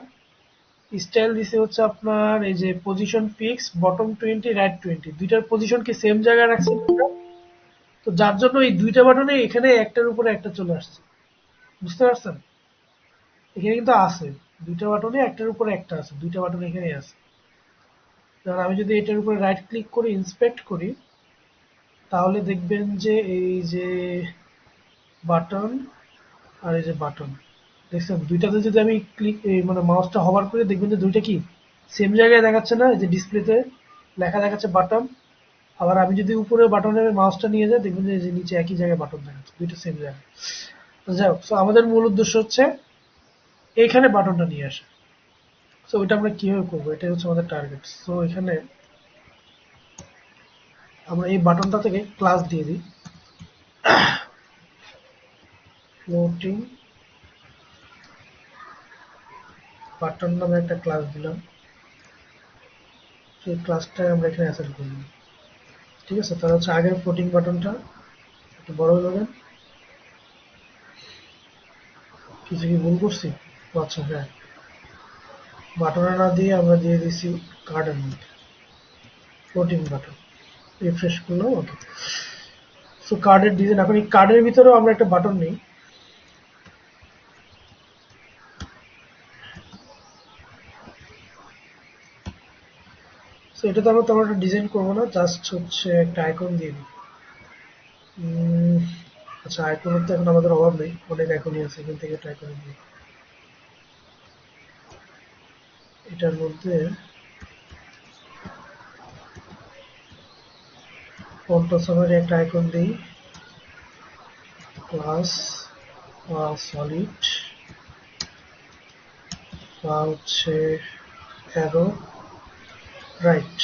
স্টাইল দিছে হচ্ছে আপনার এই যে পজিশন ফিক্স, বটম 20, রাইট 20, দুইটার পজিশন কি সেম জায়গায় রাখছি আমরা? তো যার জন্য এই দুইটা বাটনে এখানে একটার উপরে একটা চলে আসছে। বুঝতে পারছেন? এখানে কিন্তু আছে, দুইটা বাটনে একটার উপরে একটা আছে, দুইটা বাটন এখানে আছে। কারণ আমি যদি এটার উপরে রাইট ক্লিক করে ইন্সপেক্ট করি, তাহলে দেখবেন যে এই যে বাটন আর এই যে বাটন, দেখছেন দুইটাতে যদি আমি ক্লিক মানে মাউসটা হভার করে, দেখবেন যে দুইটা কি সেম জায়গায় দেখাচ্ছে না? এই যে ডিসপ্লেতে লেখা দেখাচ্ছে বাটন। আবার আমি যদি উপরে বাটনের মাউসটা নিয়ে যাই, দেখবেন যে এই যে নিচে একই জায়গায় বাটন দেখাচ্ছে, দুইটা সেম জায়গায়। তো যাই হোক, আমাদের মূল উদ্দেশ্য হচ্ছে এইখানে বাটনটা নিয়ে আসা। সো ওইটা আমরা কিভাবে করবো, এটাই হচ্ছে আমাদের টার্গেট। সো এখানে আমরা এই বাটনটা থেকে ক্লাস দিয়ে দিই, ফ্লোটিং বাটন নামে একটা ক্লাস দিলাম। সেই ক্লাসটা আমরা এখানে অ্যাসাইন করব। ঠিক আছে, তাহলে হচ্ছে আগের ফ্লোটিং বাটনটা একটু বড় করবেন। কিছু কি ভুল করছি? আচ্ছা হ্যাঁ, বাটনে না দিয়ে আমরা দিয়ে দিছি কার্ডের মধ্যে ফ্লোটিং বাটন। রিফ্রেশ করলাম, ওকে। সো কার্ডের ডিজাইন, এখন এই কার্ডের ভিতরেও আমরা একটা বাটন নিই। সো এটা তো আমরা তেমন একটা ডিজাইন করবো না, জাস্ট হচ্ছে একটা আইকন দিয়ে দিই। আচ্ছা, আইকনের তো এখন আমাদের অভাব নেই, অনেক আইকনই আছে, এখান থেকে একটা আইকন দিই। এটার মধ্যে ফন্টসামের একটা আইকন দিই, ক্লাস সলিড বা হচ্ছে অ্যারো রাইট,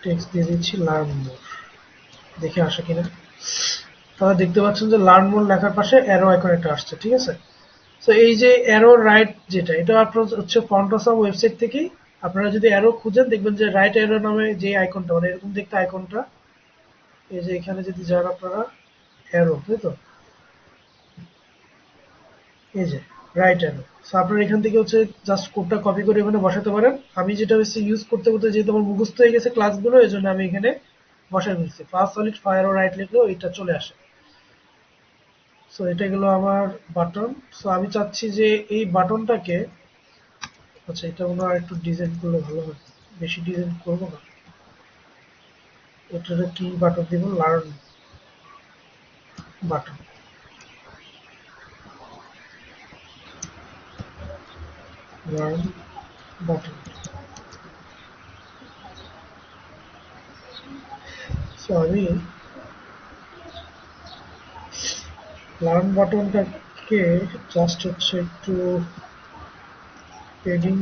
টেক্সট দিয়ে দিচ্ছি লার্ন মোর, দেখে আসে কিনা। তাহলে দেখতে পাচ্ছেন যে লার্ন মোর লেখার পাশে অ্যারো আইকন একটা আসছে, ঠিক আছে। তো এই যে অ্যারো রাইট যেটা, এটা আপনার হচ্ছে ফন্টসাম ওয়েবসাইট থেকেই। আপনারা যদি অ্যারো খুঁজেন, দেখবেন যে রাইট অ্যারো নামে যে আইকনটা, মানে এরকম দেখতে আইকনটা, এই যে এখানে যদি যান আপনারা, অ্যারো, তাই তো, এই যে রাইট অ্যারো। সো আপনারা এখান থেকে হচ্ছে জাস্ট কোডটা কপি করে এখানে বসাতে পারেন। আমি যেটা হচ্ছে ইউজ করতে করতে যেহেতু আমার মুখস্থ হয়ে গেছে ক্লাসগুলো, এই জন্য আমি এখানে বসাই ফেলছি। ফার্স্ট সলিড ফায়ার রাইট লিখলেও এটা চলে আসে। সো এটা গেল আমার বাটন। সো আমি চাচ্ছি যে এই বাটনটাকে, আচ্ছা এটা মনে হয় একটু ডিজাইন করলে ভালো হয়, বেশি ডিজাইন করবো না। এটাতে কি বাটন দিব? Learn button, learn button. So আমি লার্ন বাটনটাকে জাস্ট হচ্ছে একটু পেডিং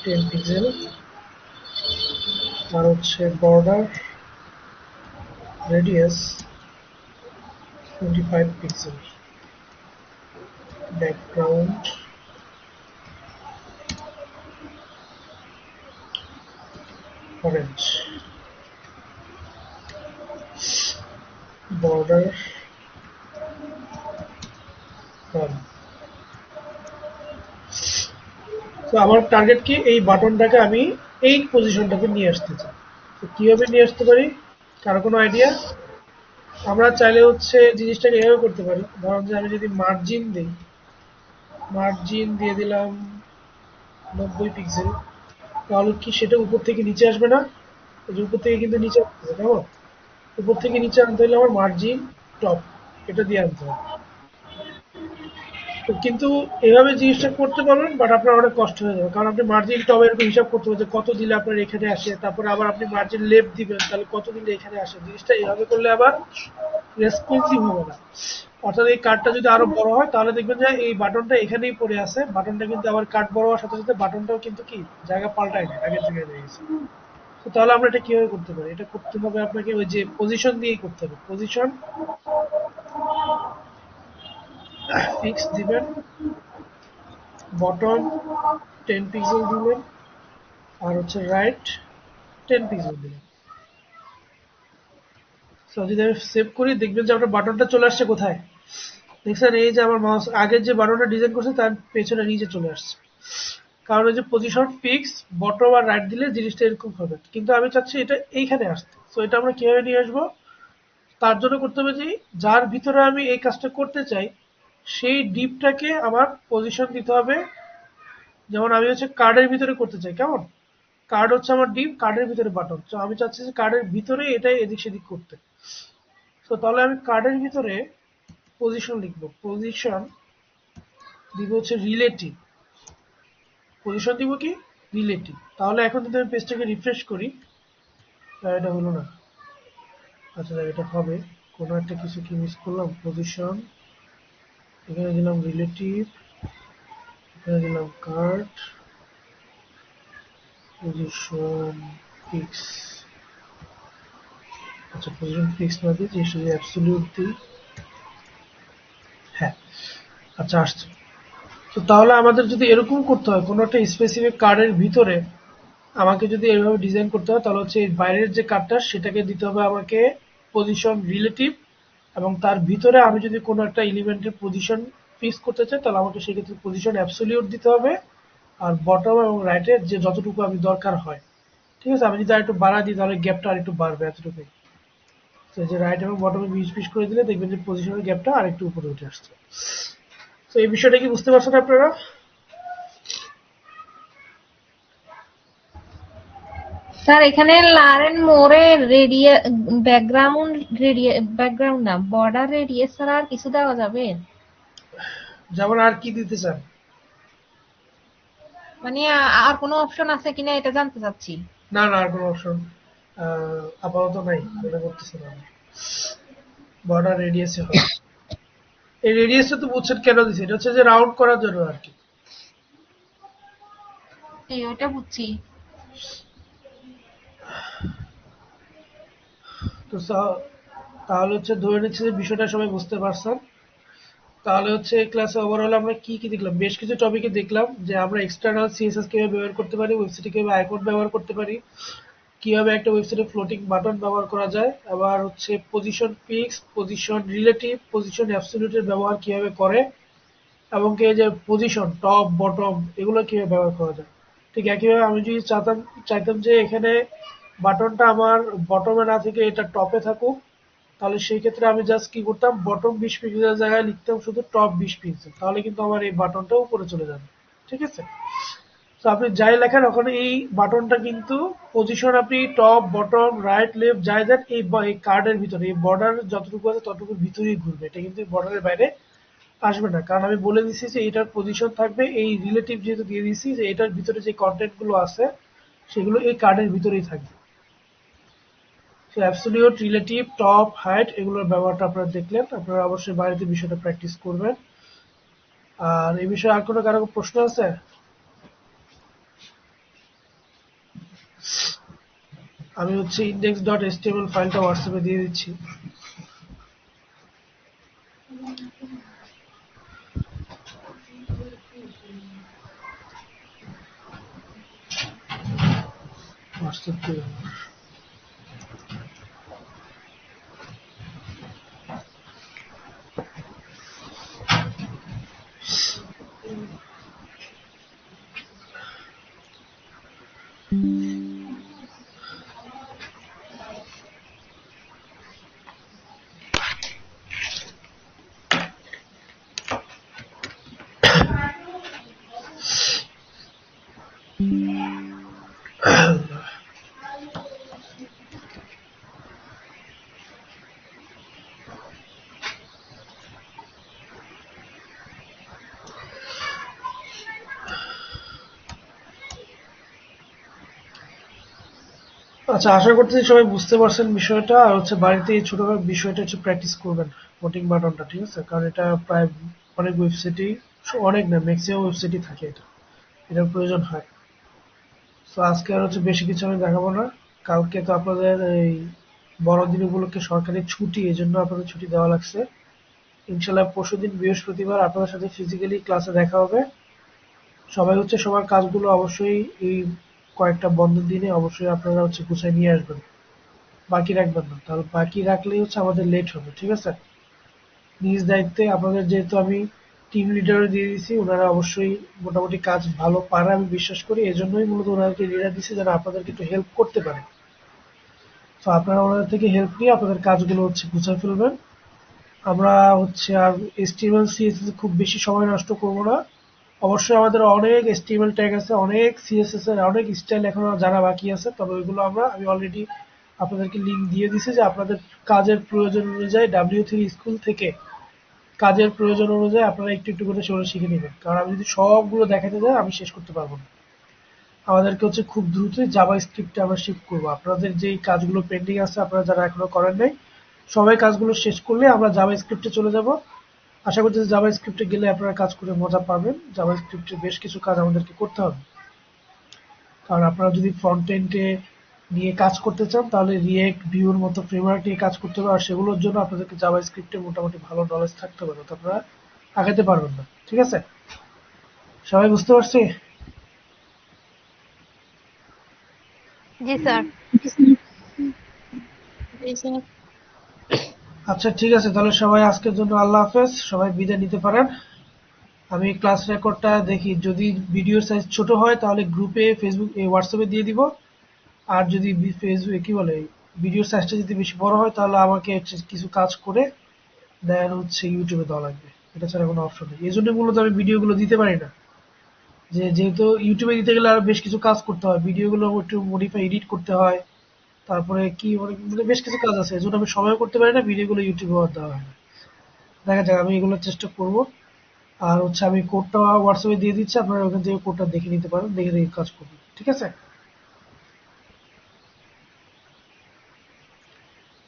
10 পিক্সেল, আর হচ্ছে border radius 25 pixel, background orange, border run. তো আমার টার্গেট কি, এই বাটনটাকে আমি এই পজিশনটাকে নিয়ে আসতে চাই। তো কিভাবে নিয়ে আসতে পারি, কারো কোনো আইডিয়া? আমরা চাইলে হচ্ছে জিনিসটাকে এভাবে করতে পারি। ধরুন যে আমি যদি মার্জিন দিই, মার্জিন দিয়ে দিলাম 90 পিক্সেল, তাহলে কি সেটা উপর থেকে নিচে আসবে না? এই যে উপর থেকে কিন্তু নিচে আসবে, কেমন? উপর থেকে নিচে আনতে হলে আমার মার্জিন টপ এটা দিয়ে আনতে হবে। তো কিন্তু এভাবে জিনিসটা করতে পারবেন, বাট আপনার অনেক কষ্ট হয়ে যাবে, কারণ আপনি মার্জিন টপ এরকম হিসাব করতে হবে যে কত দিলে আপনার এখানে আসে, তারপরে আবার আপনি মার্জিন লেফট দিবেন তাহলে কত দিলে এখানে আসে। জিনিসটা এভাবে করলে আবার রেসপন্সিভ হবে না। অর্থাৎ এই কার্ডটা যদি আরো বড় হয় তাহলে দেখবেন যে এই বাটনটা এখানেই পড়ে আছে, বাটনটা কিন্তু আবার কার্ড বড় হওয়ার সাথে সাথে বাটনটাও কিন্তু কি জায়গা পাল্টায় না, আগের জায়গায় রয়ে গেছে। তো তাহলে আমরা এটা কিভাবে করতে পারি? এটা করতে হবে আপনাকে ওই যে পজিশন দিয়েই করতে হবে। পজিশন ফিক্স দিবেন, বটম 10 পিক্সেল দিবেন, আর হচ্ছে রাইট 10 পিক্সেল দিবেন। সো যদি আমি সেভ করি দেখবেন যে আপনার বাটনটা চলে আসছে কোথায় দেখছেন, এই যে আমার মাউস আগের যে বাটনটা ডিজাইন করছে তার পেছনে নিচে চলে আসছে, কারণ ওই যে পজিশন ফিক্স বটম আর রাইট দিলে জিনিসটা এরকম হবে, কিন্তু আমি চাচ্ছি এটা এইখানে আসতে। সো এটা আমরা কিভাবে নিয়ে আসবো? তার জন্য করতে হবে যে যার ভিতরে আমি এই কাজটা করতে চাই সেই ডিপটাকে আমার পজিশন দিতে হবে। যেমন আমি হচ্ছে কার্ডের ভিতরে করতে চাই, কেমন? কার্ড হচ্ছে আমার ডিপ, কার্ডের ভিতরে বাটন, তো আমি চাচ্ছি যে কার্ডের ভিতরে এটাই এদিক সেদিক করতে। তো তাহলে আমি কার্ডের ভিতরে পজিশন লিখবো, পজিশন দিব হচ্ছে রিলেটিভ, পজিশন দিব কি রিলেটিভ। তাহলে এখন যদি আমি পেজটাকে রিফ্রেশ করি, এটা হলো না, আচ্ছা এটা হবে, কোনো একটা কিছু কি মিস করলাম। পজিশন, এখানে দিলাম রিলেটিভ, এখানে দিলাম কার্ড, পজিশন ফিক্স। আচ্ছা পজিশন ফিক্স না দিয়ে জিনিসটা যদি অ্যাবসলিউট দিই, হ্যাঁ আচ্ছা আসছে। তো তাহলে আমাদের যদি এরকম করতে হয় কোনো একটা স্পেসিফিক কার্ডের ভিতরে আমাকে যদি এইভাবে ডিজাইন করতে হয়, তাহলে হচ্ছে এই বাইরের যে কার্ডটা সেটাকে দিতে হবে আমাকে পজিশন রিলেটিভ, এবং তার ভিতরে আমি যদি কোনো একটা এলিমেন্টের পজিশন ফিক্স করতে চাই তাহলে আমাকে সেক্ষেত্রে পজিশন অ্যাবসলিউট দিতে হবে, আর বটম এবং রাইটের যে যতটুকু আমি দরকার হয়, ঠিক আছে। আমি যদি আর একটু বাড়া দিই তাহলে গ্যাপটা আর একটু বাড়বে এতটুকুই। তো যে রাইট এবং বটমে পিস করে দিলে দেখবেন যে পজিশনের গ্যাপটা আর একটু উপরে উঠে আসছে। তো এই বিষয়টা কি বুঝতে পারছেন আপনারা? স্যার এখানে লারেন মোরে রেডিয়া ব্যাকগ্রাউন্ড ব্যাকগ্রাউন্ড না বর্ডার রেডিয়াস ছাড়া আর কিছু দেওয়া যাবে? যেমন আর কি দিতে চান? মানে আর কোনো অপশন আছে কিনা এটা জানতে চাচ্ছি। না না, আর কোনো অপশন আপাতত নাই, এটা করতেছে না। বর্ডার রেডিয়াসে হবে। এই রেডিয়াসটা তো বুঝছেন কেন দিছে, এটা হচ্ছে যে রাউন্ড করার জন্য আর কি। এই ওটা বুঝছি। তো তাহলে হচ্ছে ধরে নিচ্ছে যে বিষয়টা সবাই বুঝতে পারছেন। তাহলে হচ্ছে ক্লাসে ওভারঅল আমরা কি কি দেখলাম, বেশ কিছু টপিকে দেখলাম যে আমরা এক্সটার্নাল সিএসএস কিভাবে ব্যবহার করতে পারি, ওয়েবসাইটে কিভাবে আইকন ব্যবহার করতে পারি, কিভাবে একটা ওয়েবসাইটে ফ্লোটিং বাটন ব্যবহার করা যায়, আবার হচ্ছে position fix, position relative, position অ্যাবসলিউটের ব্যবহার কিভাবে করে, এবং কি এই যে পজিশন টপ বটম এগুলো কিভাবে ব্যবহার করা যায়। ঠিক একইভাবে আমি যদি চাইতাম যে এখানে বাটনটা আমার বটমে না থেকে এটা টপে থাকুক, তাহলে সেই ক্ষেত্রে আমি জাস্ট কি করতাম, বটম 20 পিক্সেলের জায়গায় লিখতাম শুধু টপ 20 পিক্সেল, তাহলে কিন্তু আমার এই বাটনটা উপরে চলে যাবে। ঠিক আছে। তো আপনি যাই লেখেন ওখানে এই বাটনটা কিন্তু পজিশন আপনি টপ বটম রাইট লেফট যাই দেন এই কার্ডের ভিতরে এই বর্ডার যতটুকু আছে ততটুকুর ভিতরেই ঘুরবে, এটা কিন্তু বর্ডারের বাইরে আসবে না, কারণ আমি বলে দিচ্ছি যে এটার পজিশন থাকবে এই রিলেটিভ, যেহেতু দিয়ে দিচ্ছি যে এটার ভিতরে যে কন্টেন্ট গুলো আছে সেগুলো এই কার্ডের ভিতরেই থাকবে। অ্যাবসলিউট, রিলেটিভ, টপ, হাইট এগুলোর ব্যবহারটা আপনারা দেখলেন, আপনারা অবশ্যই বাড়িতে বিষয়টা প্র্যাকটিস করবেন। আর এই বিষয়ে আর কোনো কারো প্রশ্ন আছে? আমি হচ্ছে index.html ফাইলটা হোয়াটসঅ্যাপে দিয়ে দিচ্ছি। হোয়াটসঅ্যাপ দিয়ে আচ্ছা, আশা করতেছি সবাই বুঝতে পারছেন বিষয়টা। আর হচ্ছে বাড়িতে এই ছোটখাটো বিষয়টা হচ্ছে প্র্যাকটিস করবেন, ভোটিং বাটনটা, ঠিক আছে? কারণ এটা প্রায় অনেক ওয়েবসাইটই, অনেক না ম্যাক্সিমাম ওয়েবসাইটই থাকে এটা, এটার প্রয়োজন হয়। তো আজকে আর হচ্ছে বেশি কিছু আমি দেখাবো না। কালকে তো আপনাদের এই বড়দিন উপলক্ষে সরকারি ছুটি, এই জন্য আপনাদের ছুটি দেওয়া লাগছে। ইনশাল্লাহ পরশুদিন বৃহস্পতিবার আপনাদের সাথে ফিজিক্যালি ক্লাসে দেখা হবে। সবাই হচ্ছে সবার কাজগুলো অবশ্যই এই কয়েকটা বন্ধের দিনে অবশ্যই আপনারা হচ্ছে গুছাই নিয়ে আসবেন, বাকি রাখবেন না, তাহলে বাকি রাখলেই হচ্ছে আমাদের লেট হবে, ঠিক আছে? নিজ দায়িত্বে আপনাদের, যেহেতু আমি টিম লিডারও দিয়ে দিয়েছি, ওনারা অবশ্যই মোটামুটি কাজ ভালো পারে আমি বিশ্বাস করি, এজন্যই মূলত ওনাদেরকে লিডার দিচ্ছি যেন আপনাদেরকে একটু হেল্প করতে পারে। তো আপনারা ওনাদের থেকে হেল্প নিয়ে আপনাদের কাজগুলো হচ্ছে গুছাই ফেলবেন। আমরা হচ্ছে আর HTML CSS এ খুব বেশি সময় নষ্ট করব না। অবশ্যই আমাদের অনেক HTML ট্যাগ আছে, অনেক CSS এর অনেক স্টাইল এখনো জানা বাকি আছে, তবে ওইগুলো আমি অলরেডি আপনাদেরকে লিঙ্ক দিয়ে দিছি, যে আপনাদের কাজের প্রয়োজন অনুযায়ী W3 স্কুল থেকে কাজের প্রয়োজন অনুযায়ী আপনারা একটু একটু করে সেগুলো শিখে নেবেন, কারণ আমি যদি সবগুলো দেখাতে যাই আমি শেষ করতে পারবো না। আমাদেরকে হচ্ছে খুব দ্রুতই জাভা স্ক্রিপ্টে আমরা শিফট করবো। আপনাদের যেই কাজগুলো পেন্ডিং আছে, আপনারা যারা এখনো করেন নাই, সবাই কাজগুলো শেষ করলে আমরা জাভা স্ক্রিপ্টে চলে যাব। আশা করছি জাভা স্ক্রিপ্টে গেলে আপনারা কাজ করে মজা পাবেন। জাভা স্ক্রিপ্টে বেশ কিছু কাজ আমাদেরকে করতে হবে, কারণ আপনারা যদি ফ্রন্ট এন্ডে নিয়ে কাজ করতে চান তাহলে রিয়েক্ট ভিউর মতো ফ্রেমওয়ার্ক নিয়ে কাজ করতে হবে, আর সেগুলোর জন্য আপনাদেরকে জাভা স্ক্রিপ্টে মোটামুটি ভালো নলেজ থাকতে হবে, তো আপনারা আগাতে পারবেন না, ঠিক আছে? সবাই বুঝতে পারছি? জি স্যার। জি স্যার। আচ্ছা ঠিক আছে, তাহলে সবাই আজকের জন্য আল্লাহ হাফেজ, সবাই বিদায় নিতে পারেন। আমি ক্লাস রেকর্ডটা দেখি, যদি ভিডিওর সাইজ ছোট হয় তাহলে গ্রুপে ফেসবুক হোয়াটসঅ্যাপে দিয়ে দিব। আর যদি ফেসবুক কি বলে ভিডিওর সাইজটা যদি বেশি বড় হয় তাহলে আমাকে হচ্ছে কিছু কাজ করে দেন হচ্ছে ইউটিউবে দেওয়া লাগবে, এটা ছাড়া কোনো অপশন নেই। এই জন্য মূলত আমি ভিডিওগুলো দিতে পারি না, যেহেতু ইউটিউবে দিতে গেলে আরো বেশ কিছু কাজ করতে হয়, ভিডিওগুলো একটু মডিফাই এডিট করতে হয়, তারপরে কি মানে বেশ কিছু কাজ আছে, এই জন্য আমি সময় করতে পারি না, ভিডিওগুলো ইউটিউবে আর দেওয়া হয় না। দেখা যাক, আমি এগুলো চেষ্টা করব। আর হচ্ছে আমি কোডটা হোয়াটসঅ্যাপে দিয়ে দিচ্ছি, আপনারা ওখান থেকে কোডটা দেখে নিতে পারেন, দেখে দেখে কাজ করবেন, ঠিক আছে?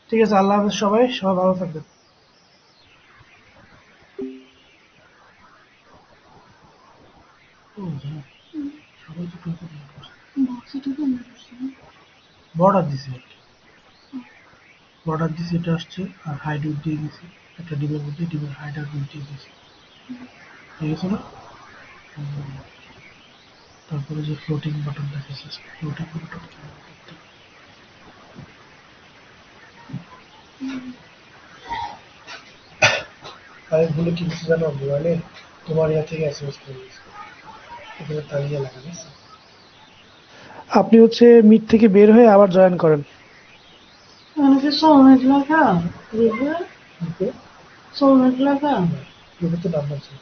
ঠিক আছে, আল্লাহ হাফেজ, সবাই সবাই ভালো থাকবেন। সবাই তো বর্ডার দিছি, বর্ডার দিছি, এটা আসছে, আর হাইড উইড দিয়ে দিছি একটা ডিমের মধ্যে, ডিমের হাইড আর উইড দিয়ে দিছি, ঠিক আছে না? তারপরে যে ফ্লোটিং বাটন দেখাচ্ছে, ফ্লোটিং বাটন আমি ভুলে কি কিছু জানো মোবাইলে, তোমার ইয়া থেকে এসএমএস করে দিয়েছি, এখানে তালিয়া লাগানো আছে। আপনি হচ্ছে মিট থেকে বের হয়ে আবার জয়েন করেন। আমাকে সোলমেট লাগা বুঝলে ওকে, সোলমেট লাগা গ্রুপে তো নাম্বার ছিল।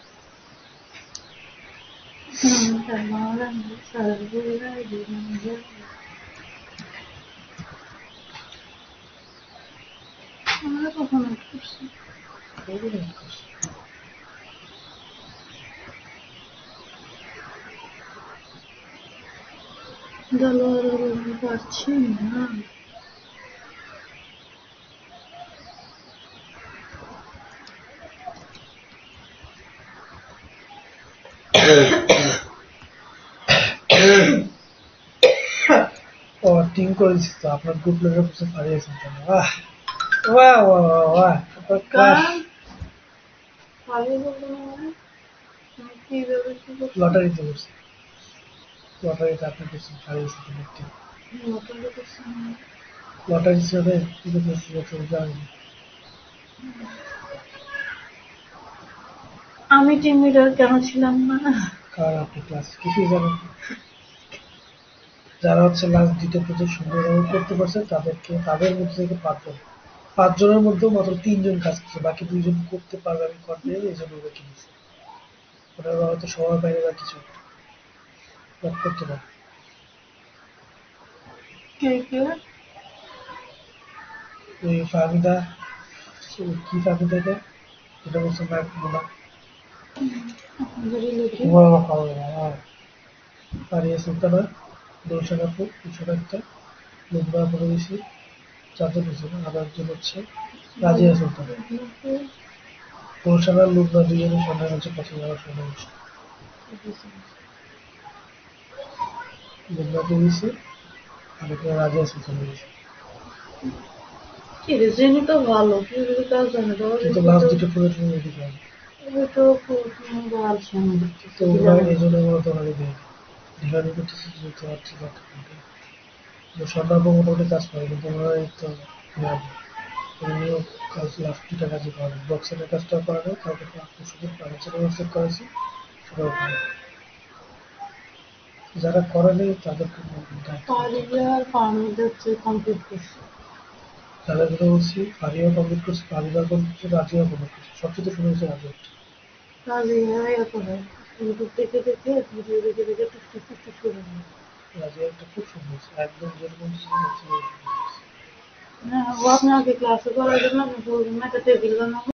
আমরা কখন করছি পারছি না। ও টিম করে দিচ্ছি তো, আপনার গ্রুপ লেভেল কিছু হারিয়েছেন কেন? বাহ বাহ বাহ বাহ বাহ, আপনার ক্লাস লটারিতে করছি, লটারিতে আপনি কিছু হারিয়েছেন একটি লটারি হিসেবে কি করতেছি জানি। আমি টিম লিডার কেন ছিলাম না? কারণ আপনি ক্লাস কিছুই জানেন না। যারা হচ্ছে লাস্ট দুটো প্রজেক্ট সুন্দরভাবে করতে পারছে তাদের মধ্যে থেকে পাঁচজনের মধ্যেও মাত্র 3জন কাজ করছে, বাকি 2জন করতে পারবে আমি কনফিডেন্ট, এই জন্য ওরা কিনেছে। ওনারা হয়তো সবার বাইরে বা কিছু বাট করতে পারে। কে কে ওই ফাহমিদা, কি ফাহমিদা এটা, এটা বলছে না মোনা, মোনা ফাহমিদা, আর ফারিয়া সুলতানা, দর্শন আপু, কিছু একটা, লুবনা করে দিয়েছি, চারজন হয়েছে না, আর একজন হচ্ছে রাজিয়া সুলতান। গুলশান আর লুবনা দুজনের সন্ধান হচ্ছে পছন্দ হওয়ার সন্ধান হচ্ছে। লুবনাকে দিয়েছি আর এখানে রাজিয়া সুলতান দিয়েছি। কি রে, জেনি তো ভালো, তুই যদি কাজ জানে তো কিন্তু লাস্ট দুটো পুরো তুমি রেডি করো। তো ভালো সামনে তো ওরা এই জন্য মূলত ওনাকে দিয়ে ডিফাইনিং করতেছে যে তোমার ঠিক একটা স্বর্ণাভ মোটামুটি কাজ করে, কিন্তু ওনারা এই তো উনিও কাজ লাস্ট দুটা কাজই করে, বক্সের কাজটাও করে না, তারপর শুধু ফার্নিচারের সেট করেছি সেটাও করে। যারা করেনি তাদেরকে ফারিয়া আর ফার্মিদের হচ্ছে কমপ্লিট করছে। তাদেরকে বলছি ফারিয়াও কমপ্লিট করছে, ফারিদা কমপ্লিট করছে, রাজিয়াও কমপ্লিট করছে, সবচেয়ে শুনে হচ্ছে রাজিয়া। কাজে এত হয় ইউটিউব দেখে দেখে ভিডিও দেখে দেখে টুকটুক টুকটুক করে নেয়। রাজিয়া একটা খুব সুন্দর হয়েছে, একদম যেরকম ছিল হ্যাঁ, ও আপনাকে ক্লাসে করার জন্য আপনি বলবেন না একটা টেবিল বানাবো।